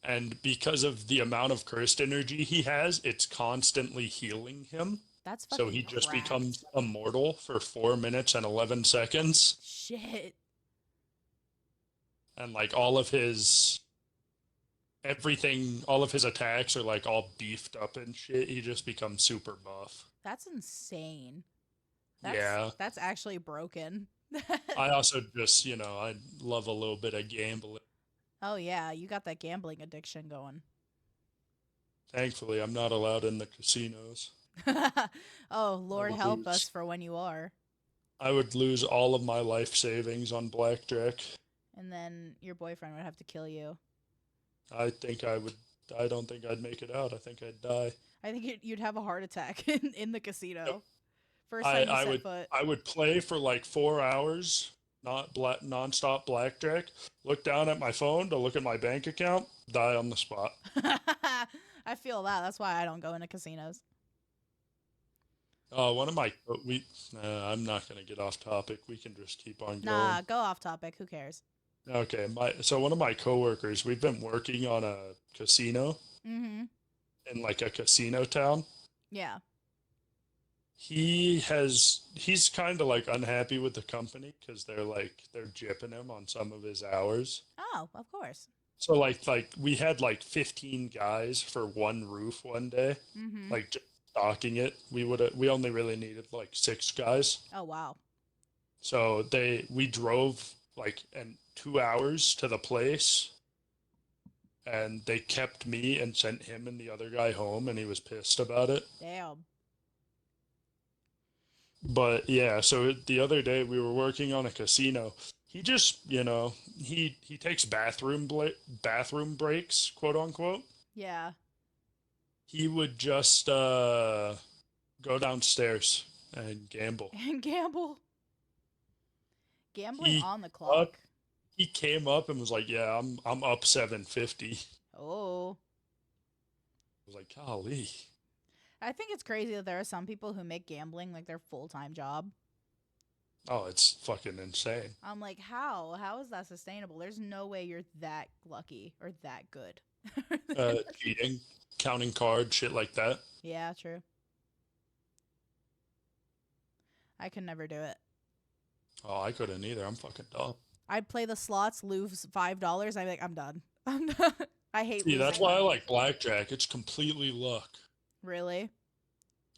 And because of the amount of cursed energy he has, it's constantly healing him. That's So fucking he just cracked. becomes immortal for 4 minutes and 11 seconds. Shit. And like all of his attacks are like all beefed up and shit. He just becomes super buff. That's insane. Yeah. That's actually broken. I also just, I love a little bit of gambling. Oh yeah, you got that gambling addiction going. Thankfully, I'm not allowed in the casinos. Oh, I Lord would help us lose. for when you are. I would lose all of my life savings on blackjack. And then your boyfriend would have to kill you. I think I would. I don't think I'd make it out. I think I'd die. I think you'd have a heart attack in the Yep. casino. First I time you I set would foot. I would play for like 4 hours, not nonstop blackjack. Look down at my phone to look at my bank account. Die on the spot. I feel that. That's why I don't go into casinos. One of my we. I'm not gonna get off topic. We can just keep on going. Nah, go off topic. Who cares? Okay, so one of my coworkers, we've been working on a casino Mm-hmm. in like a casino town. Yeah. He's kind of like unhappy with the company because they're jipping him on some of his hours. Oh, of course. So like we had like 15 guys for one roof one day, Mm-hmm. like just stocking it. We only really needed like 6 guys. Oh wow. So we drove like 2 hours to the place, and they kept me and sent him and the other guy home, and he was pissed about it. Damn. But yeah, so the other day we were working on a casino. He just, he takes bathroom breaks, quote unquote. Yeah. He would just go downstairs and gamble. And gamble. Gambling He on the uh, clock. he came up and was like, "Yeah, I'm up 750." Oh. I was like, "Golly." I think it's crazy that there are some people who make gambling like their full-time job. Oh, it's fucking insane. I'm like, how? How is that sustainable? There's no way you're that lucky or that good. Cheating, counting cards, shit like that. Yeah, true. I could never do it. Oh, I couldn't either. I'm fucking dumb. I'd play the slots, lose $5. I'm like, I'm done. I'm done. I hate See, that's losing why I money. like blackjack. It's completely luck. Really?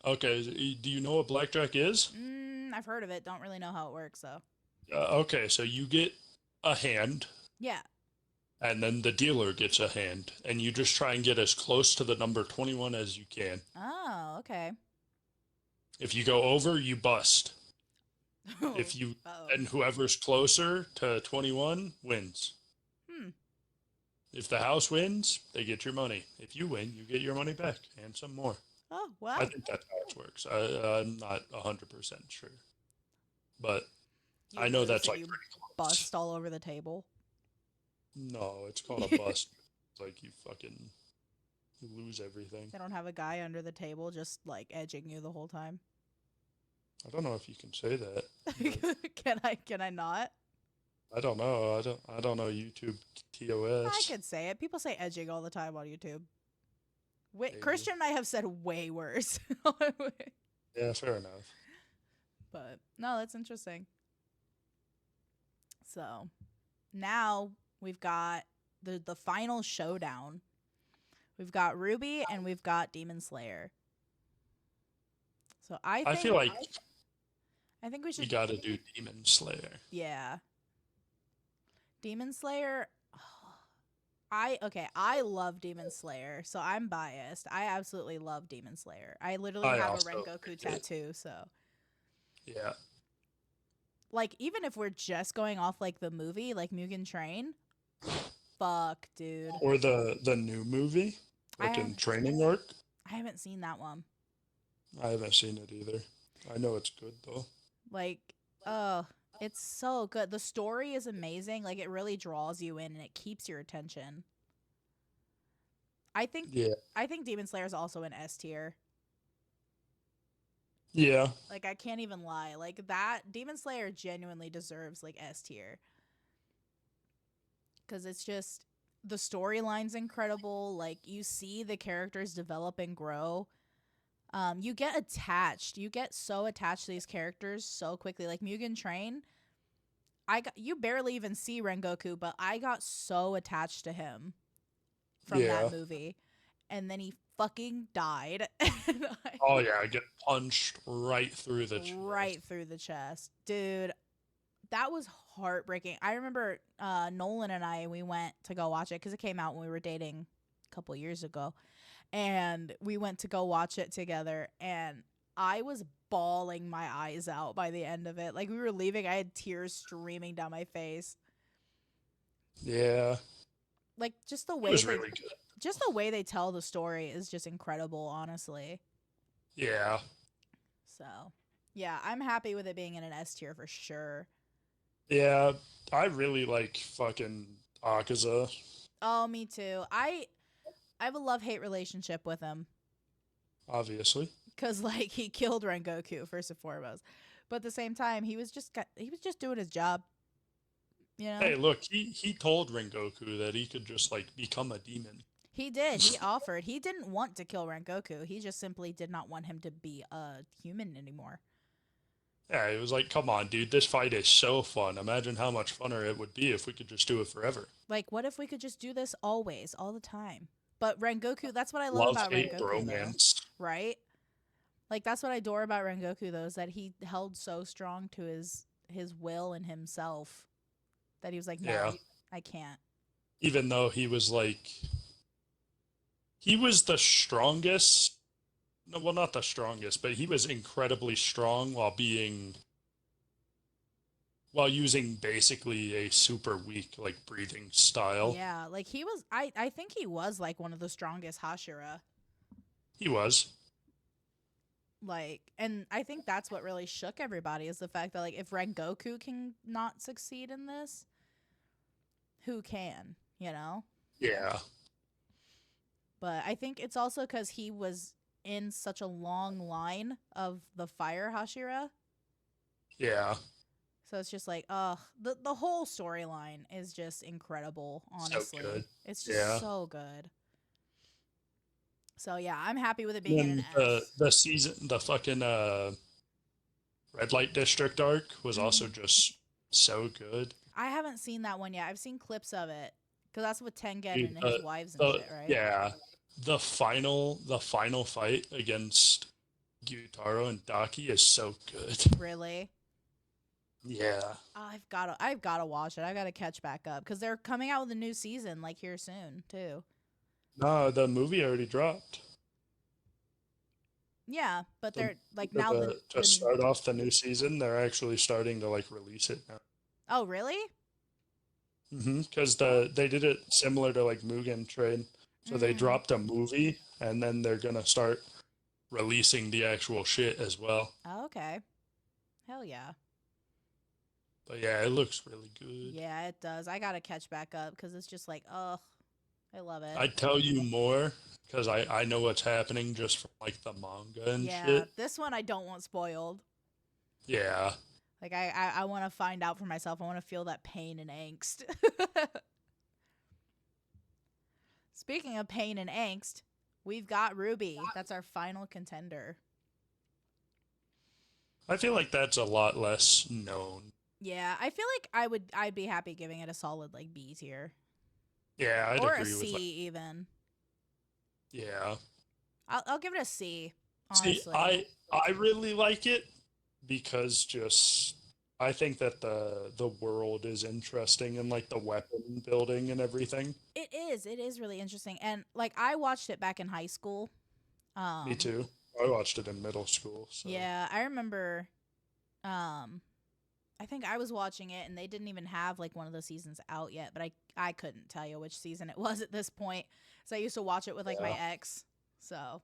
Okay, do you know what blackjack is? I've heard of it. Don't really know how it works though. Okay, so you get a hand, Yeah. and then the dealer gets a hand, and you just try and get as close to the number 21 as you can. Oh, okay. If you go over, you bust. If you Uh-oh. and whoever's closer to 21 wins. Hmm. If the house wins, they get your money. If you win, you get your money back and some more. Oh, wow. I think that's how it works. I'm not 100% sure. but You I know lose that's and like you pretty close. bust all over the table. No, it's called a bust. It's like you fucking lose everything. They don't have a guy under the table just like edging you the whole time. I don't know if you can say that, but Can I not? I don't know. I don't know YouTube I TOS. could say it. People say edging all the time on YouTube. Maybe. Christian and I have said way worse. Yeah, fair enough. But no, that's interesting. So now we've got the final showdown. We've got Ruby and we've got Demon Slayer. So I I feel think like I think we we should, gotta do Demon Slayer. yeah. Demon Slayer. I love Demon Slayer, so I'm biased. I absolutely love Demon Slayer. I literally I have a also Rengoku pick it. tattoo, so Yeah. like even if we're just going off like the movie, like Mugen Train, fuck, dude. Or the new movie, I like have in Training Arc. I haven't seen that one. I haven't seen it either. I know it's good though. Like, oh, it's so good. The story is amazing. Like it really draws you in and it keeps your attention. I think Yeah. I think Demon Slayer is also an S tier. Yeah. Like I can't even lie. Like that Demon Slayer genuinely deserves like S tier cuz it's just the storyline's incredible. Like you see the characters develop and grow. You get attached. You get so attached to these characters so quickly. Like Mugen Train, you barely even see Rengoku, but I got so attached to him from that Yeah. movie. And then he fucking died. Oh yeah, I get punched right through the chest. Right through the chest. Dude, that was heartbreaking. I remember Nolan and I, we went to go watch it because it came out when we were dating a couple years ago. And we went to go watch it together. And I was bawling my eyes out by the end of it. Like we were leaving, I had tears streaming down my face. Yeah. Like It was really good. just the way they tell the story is just incredible, honestly. Yeah. So, yeah, I'm happy with it being in an S tier for sure. Yeah. I really like fucking Akaza. Oh, me too. I have a love-hate relationship with him Obviously. cuz like he killed Rengoku first and foremost. But at the same time, he was just doing his job, you know? Hey, look, he told Rengoku that he could just like become a demon. He did. He offered. He didn't want to kill Rengoku. He just simply did not want him to be a human anymore. Yeah, it was like, come on, dude, this fight is so fun. Imagine how much funner it would be if we could just do it forever. Like, what if we could just do this always, all the time? But Rengoku, that's what I love Love about hate Rengoku, though, bromance. right? Like, that's what I adore about Rengoku, though, is that he held so strong to his will and himself that he was like, Yeah. no, I can't. Even though he was like, he was the strongest. No, well, not the strongest, but he was incredibly strong while using basically a super weak like breathing style. Yeah, like he was. I think he was like one of the strongest Hashira. He was. Like, and I think that's what really shook everybody is the fact that like if Rengoku can not succeed in this, who can? You know. Yeah. But I think it's also because he was in such a long line of the fire Hashira. Yeah. So it's just like, the whole storyline is just incredible, So honestly. good. It's just Yeah. so good. So yeah, I'm happy with it being in an Then the S. the season, the fucking red light district arc was also Mhm. just so good. I haven't seen that one yet. I've seen clips of it because that's with Tengen Dude, and his wives and the shit, right? yeah, the final fight against Gyutaro and Daki is so good. Really? Yeah. I've gotta watch it. I gotta catch back up because they're coming out with a new season like here soon too. No, the movie already dropped. Yeah, but The, they're like now to start off the new season, they're actually starting to like release it now. oh really? Because they did it similar to like Mugen Train. So they Mm. dropped a movie and then they're gonna start releasing the actual shit as well. Oh, okay. Hell yeah. But yeah, it looks really good. Yeah, it does. I gotta catch back up because it's just like, ugh, I love it. I'd tell you more because I know what's happening just from like the manga and Yeah, shit. this one I don't want spoiled. Yeah. Like I want to find out for myself. I want to feel that pain and angst. Speaking of pain and angst, we've got Ruby. That's our final contender. I feel like that's a lot less known. Yeah, I feel like I'd be happy giving it a solid like B tier Yeah, I'd or a agree with C that. even. Yeah. I'll give it a C, See, honestly. I really like it because just I think that the world is interesting and like the weapon building and everything. It is. It is really interesting. And like I watched it back in high school. Me Um too. I watched it in middle school, so yeah, I remember um I think I was watching it and they didn't even have like one of the seasons out yet, but I couldn't tell you which season it was at this point. So I used to watch it with like my yeah. ex. So,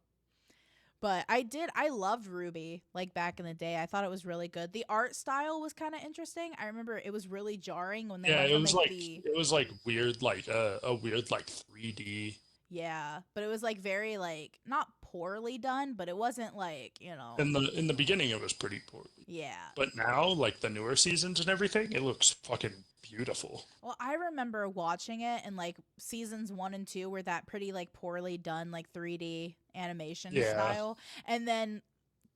but I loved Ruby like back in the day. I thought it was really good. The art style was kind of interesting. I remember it was really jarring when they Yeah, went from like the it was like weird like a weird like 3D. yeah, but it was like very like not poorly done, but it wasn't like, In the beginning it was pretty poorly. yeah. But now like the newer seasons and everything, it looks fucking beautiful. Well, I remember watching it and like seasons 1 and 2 were that pretty like poorly done like 3D animation Yeah. style, and then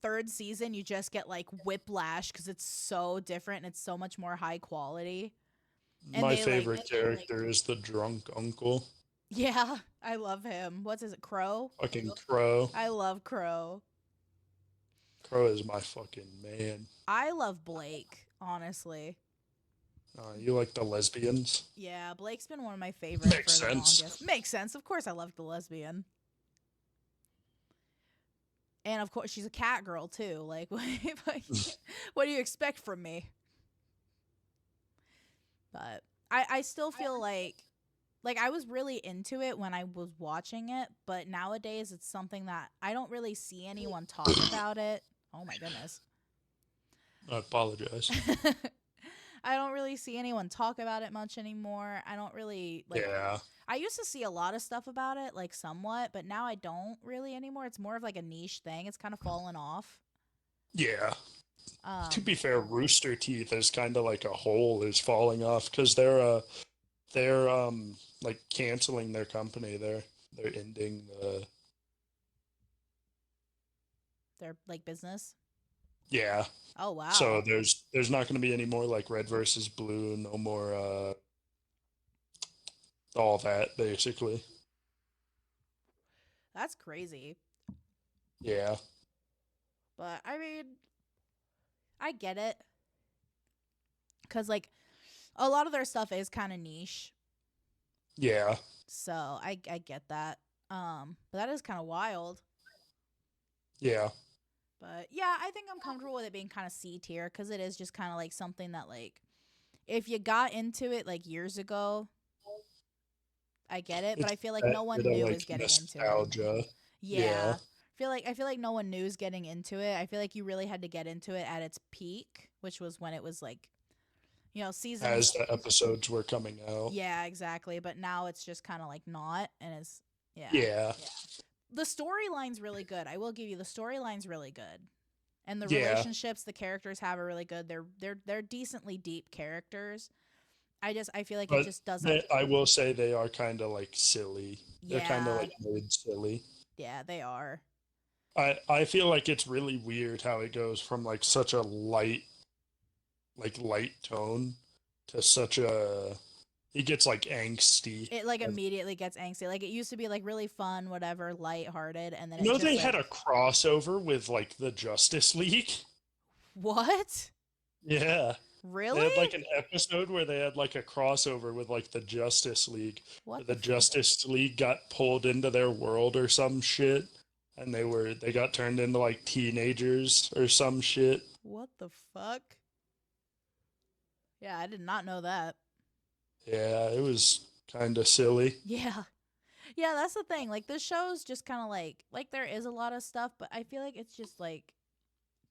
third season you just get like whiplash because it's so different and it's so much more high quality. And My they like, favorite character is the drunk uncle. yeah, I love him. What's his Crow? Fucking Crow. I love Crow. Crow is my fucking man. I love Blake, honestly. You like the lesbians? Yeah, Blake's been one of my favorites Makes for the sense. longest. Makes sense. Of course I love the lesbian. And of course, she's a cat girl too. Like, what do you expect from me? But I still feel like I was really into it when I was watching it, but nowadays it's something that I don't really see anyone talk about it. Oh my goodness. I apologize. I don't really see anyone talk about it much anymore. I don't really like Yeah. I used to see a lot of stuff about it, like somewhat, but now I don't really anymore. It's more of like a niche thing. It's kind of fallen off. Yeah. To Um, be fair, Rooster Teeth is kind of like a hole is falling off because they're like canceling their company. They're ending the their like business. yeah. Oh So wow. there's not going to be any more like red versus blue. No more all that basically. That's crazy. Yeah. But I mean, I get it cuz like a lot of their stuff is kind of niche. Yeah. So, I get that. But that is kind of wild. Yeah. But yeah, I think I'm comfortable with it being kind of C tier cuz it is just kind of like something that like if you got into it like years ago, I get it, but It's I feel like that no bit one of new like is getting into it. nostalgia. Yeah. Yeah. I feel like no one new is getting into it. I feel like you really had to get into it at its peak, which was when it was like, As seasons. the episodes were coming out. Yeah, exactly. But now it's just kind of like not, and it's yeah. Yeah. The storyline's really good. I will give you the storyline's really good, and the Yeah. relationships the characters have are really good. They're decently deep characters. I feel like it But just doesn't. I will say they are kind of like silly. They're kind of Yeah, like made silly. yeah, they are. I feel like it's really weird how it goes from like such a light tone to such a it gets like angsty. It like immediately gets angsty. Like it used to be like really fun, whatever, lighthearted, and then You it know just they had like a crossover with like the Justice League? what? Yeah. They Really? had like an episode where they had like a crossover with like the Justice League. Where What the the fuck? Justice League got pulled into their world or some shit. And they got turned into like teenagers or some shit. What the fuck? Yeah, I did not know that. Yeah, it was kind of silly. Yeah. Yeah, that's the thing. Like this show's just kind of like there is a lot of stuff, but I feel like it's just like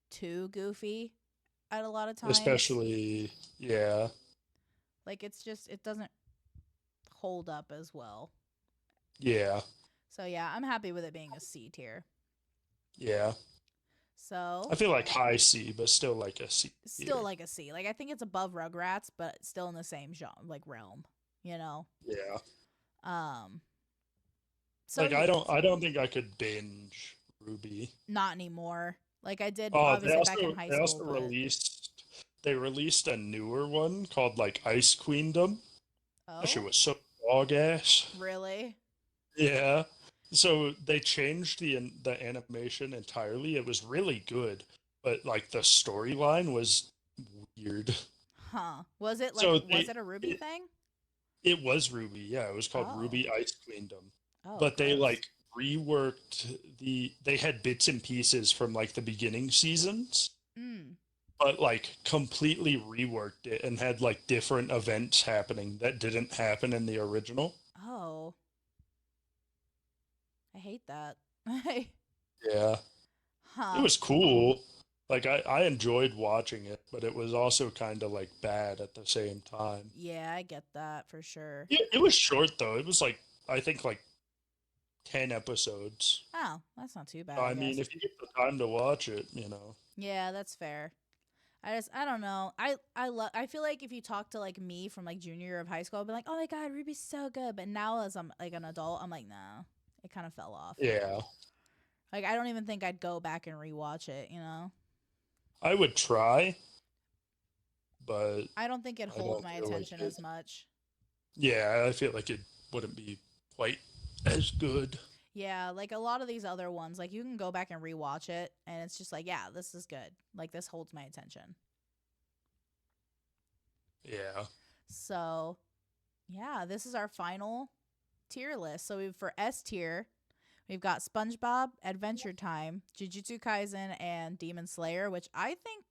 too goofy. at a lot of times. Especially, yeah, Like it's just it doesn't hold up as well. yeah, So yeah, I'm happy with it being a C tier. yeah. I So feel like high C, but still like a C still tier. like a C. Like I think it's above Rugrats, but still in the same genre, like realm. You know. Yeah. Um. So Like yeah, I don't think I could binge Ruby. not anymore. Like I did Oh, obviously back in high they school, also but released a newer one called like Ice Queendom. That shit oh, was so dog ass. really? Yeah. So they changed the animation entirely. It was really good, but like the storyline was weird. Huh. Was it like So was it a Ruby it, thing? it was Ruby. Yeah, it was called Oh. Ruby Ice Queendom. Oh, But they gross. like reworked they had bits and pieces from like the beginning seasons, Mm. but like completely reworked it and had like different events happening that didn't happen in the original. Oh, I hate that. Yeah. It Huh. was cool. Like I enjoyed watching it, but it was also kind of like bad at the same time. Yeah, I get that for sure. It was short though. It was like I think like 10 episodes. Oh, that's not too So, bad, I I mean, guess. if you get the time to watch it, you know. Yeah, that's fair. I don't know. I feel like if you talk to like me from like junior year of high school, I'd be like, "Oh my god, Ruby's so good." But now as I'm like an adult, I'm like, "No." It kind of fell off. Yeah. Like I don't even think I'd go back and rewatch it, you know? I would try, but I don't think it'd I hold don't my feel like attention it. as much. Yeah, I feel like it wouldn't be quite as good. Yeah, like a lot of these other ones, like you can go back and rewatch it and it's just like, yeah, this is good. Like this holds my attention. Yeah. So, yeah, this is our final tier list. So we've for S tier, we've got SpongeBob, Adventure Time, Jujutsu Kaisen, and Demon Slayer, which I think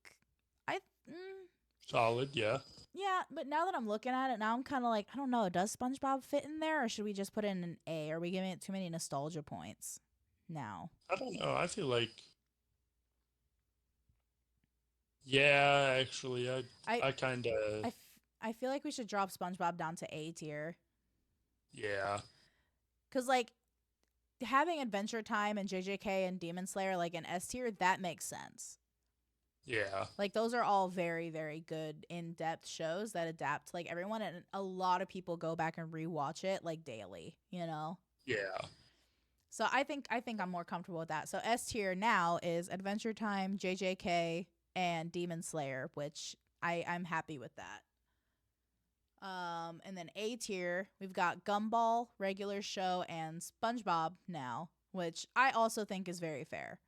I Solid, yeah. yeah, but now that I'm looking at it, now I'm kind of like, I don't know, does SpongeBob fit in there or should we just put in an A? Are we giving it too many nostalgia points now? I don't know. I feel like yeah, actually I I kind of I, f- I feel like we should drop SpongeBob down to A tier yeah. cuz like having Adventure Time and JJK and Demon Slayer like in S tier, that makes sense. Yeah. Like those are all very very good in-depth shows that adapt to like everyone, and a lot of people go back and rewatch it like daily, you know. Yeah. So I think I'm more comfortable with that. So S tier now is Adventure Time, JJK, and Demon Slayer, which I'm happy with that. And then A tier, we've got Gumball, regular show, and SpongeBob now, which I also think is very fair.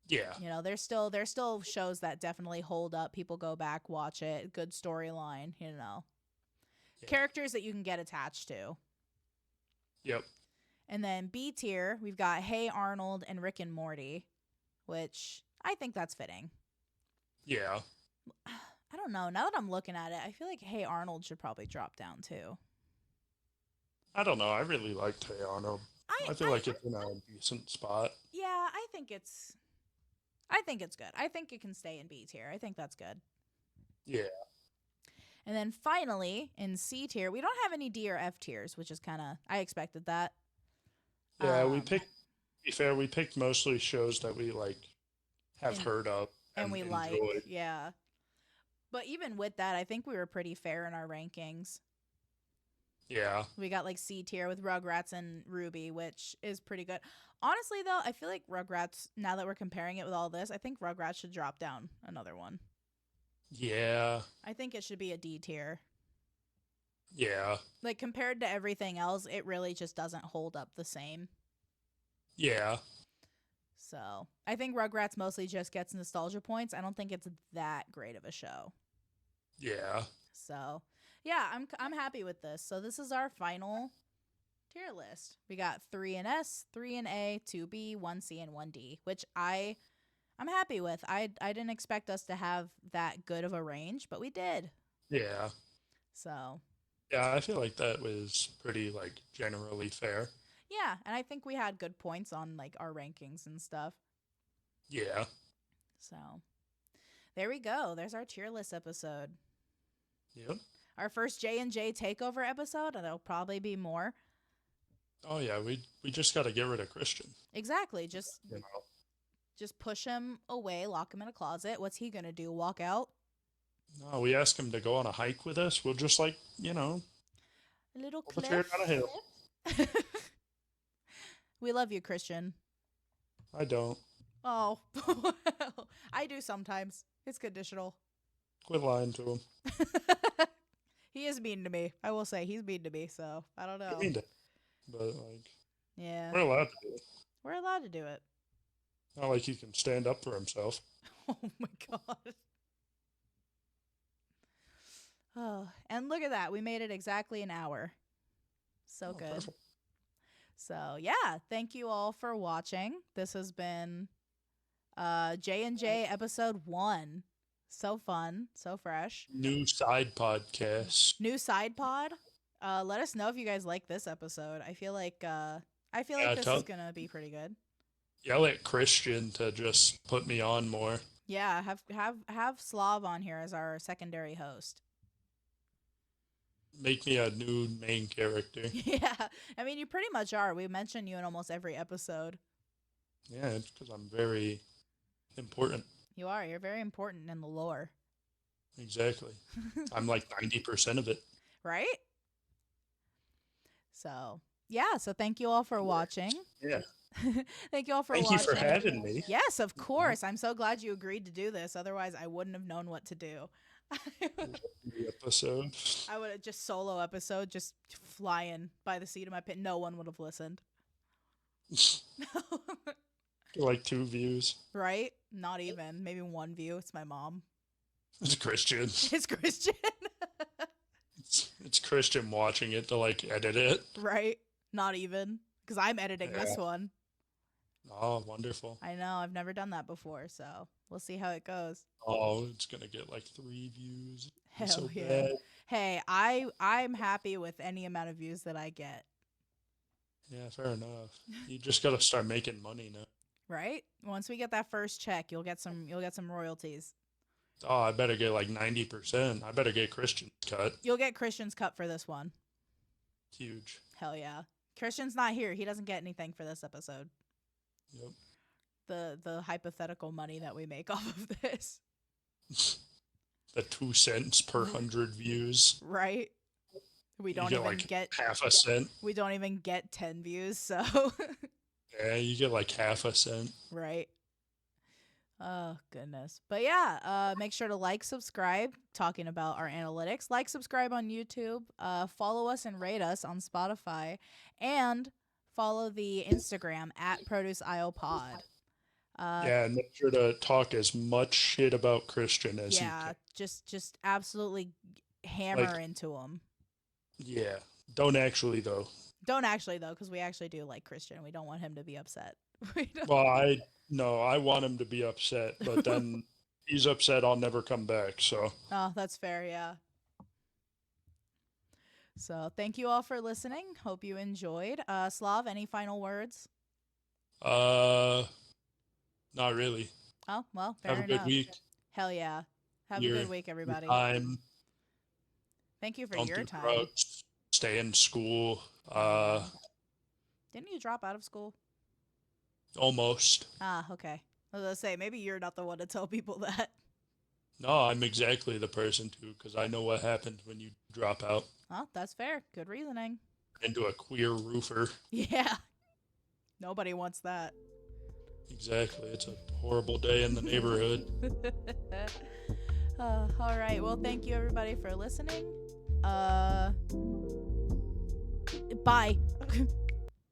Yeah. You know, there's still shows that definitely hold up. People go back, watch it. Good storyline, you know. Yeah. Characters that you can get attached to. Yep. And then B tier, we've got Hey Arnold and Rick and Morty, which I think that's fitting. Yeah. I don't know. Now that I'm looking at it, I feel like Hey Arnold should probably drop down too. I don't know. I really liked Hey Arnold. I I feel I like it's in a decent spot. yeah, I think it's good. I think it can stay in B tier. I think that's good. Yeah. And then finally in C tier, we don't have any D or F tiers, which is kind of I expected that. Yeah, we Um picked to be fair, we picked mostly shows that we like have and heard of and and we like, enjoyed. yeah. But even with that, I think we were pretty fair in our rankings. Yeah. We got like C tier with Rugrats and Ruby, which is pretty good. Honestly, though, I feel like Rugrats, now that we're comparing it with all this, I think Rugrats should drop down another one. Yeah. I think it should be a D tier. Yeah. Like, compared to everything else, it really just doesn't hold up the same. Yeah. So, I think Rugrats mostly just gets nostalgia points. I don't think it's that great of a show. Yeah. So, yeah, I'm happy with this. So, this is our final tier list. We got 3 in S, 3 in A, 2 B, 1 C, and 1 D, which I'm happy with. I didn't expect us to have that good of a range, but we did. Yeah. So, Yeah, I feel like that was pretty like generally fair. yeah, and I think we had good points on like our rankings and stuff. Yeah. So, There we go. There's our tier list episode. Yep. Our first J&J takeover episode, and there'll probably be more. Oh yeah, we just got to get rid of Christian. Exactly. Just push him away, lock him in a closet. What's he gonna do? Walk out? No, we ask him to go on a hike with us. We'll just A little pull the chair cliff. down a hill. We love you, Christian. I don't. Oh, I do sometimes. It's conditional. Quit lying to him. He is mean to me. I will say he's mean to me. So I don't know. But Yeah, we're allowed to do it. we're allowed to do it. Not like he can stand up for himself. Oh my god. Oh, and look at that. We made it exactly an hour. So good. Perfect. So yeah, thank you all for watching. This has been J&J episode 1. So fun, so fresh. New side podcast. New side pod. Let us know if you guys like this episode. I feel like this is gonna be pretty good. Yell at Christian to just put me on more. Yeah, have Slav on here as our secondary host. Make me a new main character. Yeah, I mean you pretty much are. We mention you in almost every episode. Yeah, it's because I'm very important. You are. You're very important in the lore. Exactly. I'm like 90% of it. Right? So, yeah. So thank you all for watching. Yeah. Thank you all for Thank watching. you for having me. Yes, of course. I'm so glad you agreed to do this. Otherwise, I wouldn't have known what to do. The episode. I would have just solo episode, just flying by the seat of my pants. No one would have listened. Like 2 views. Right? Not even. Maybe 1 view. It's my mom. It's Christian. It's Christian. It's Christian watching it to like edit it. Right? Not even. Because I'm editing this one. Oh, wonderful. I know. I've never done that before, so we'll see how it goes. Oh, it's gonna get like 3 views. Hell So yeah. bad. Hey, I'm happy with any amount of views that I get. Yeah, fair enough. You just gotta start making money now. Right? Once we get that first check, you'll get some royalties. Oh, I better get like 90%. I better get Christian's cut. You'll get Christian's cut for this one. Huge. Hell yeah. Christian's not here. He doesn't get anything for this episode. Yep. The hypothetical money that we make off of this. The 2 cents per 100 views. Right? We You don't get even like get half a cent. we don't even get 10 views, so Yeah, you get like half a cent. right. Oh goodness. But yeah, make sure to like, subscribe, talking about our analytics. Like, subscribe on YouTube, follow us and rate us on Spotify, and follow the Instagram at ProduceIOPod. Yeah, and make sure to talk as much shit about Christian as you Yeah, can. just absolutely hammer Like- into him. Yeah. Don't actually though. Don't actually though, because we actually do like Christian. We don't want him to be upset. We don't- Well, I want him to be upset, but then he's upset I'll never come back, so Oh, that's fair, yeah. So thank you all for listening. Hope you enjoyed. Slav, any final words? not really. Oh, well, fair Have a enough. good week. Hell yeah. Have a Your- good week, everybody. Time. Thank you for Don't your do time. drugs. Stay in school. Didn't you drop out of school? Almost. Ah, okay. I was gonna say, maybe you're not the one to tell people that. No, I'm exactly the person to, because I know what happens when you drop out Oh, that's fair. Good reasoning. into a queer roofer. Yeah. Nobody wants that. Exactly. It's a horrible day in the neighborhood. All right. Well, thank you everybody for listening. Bye.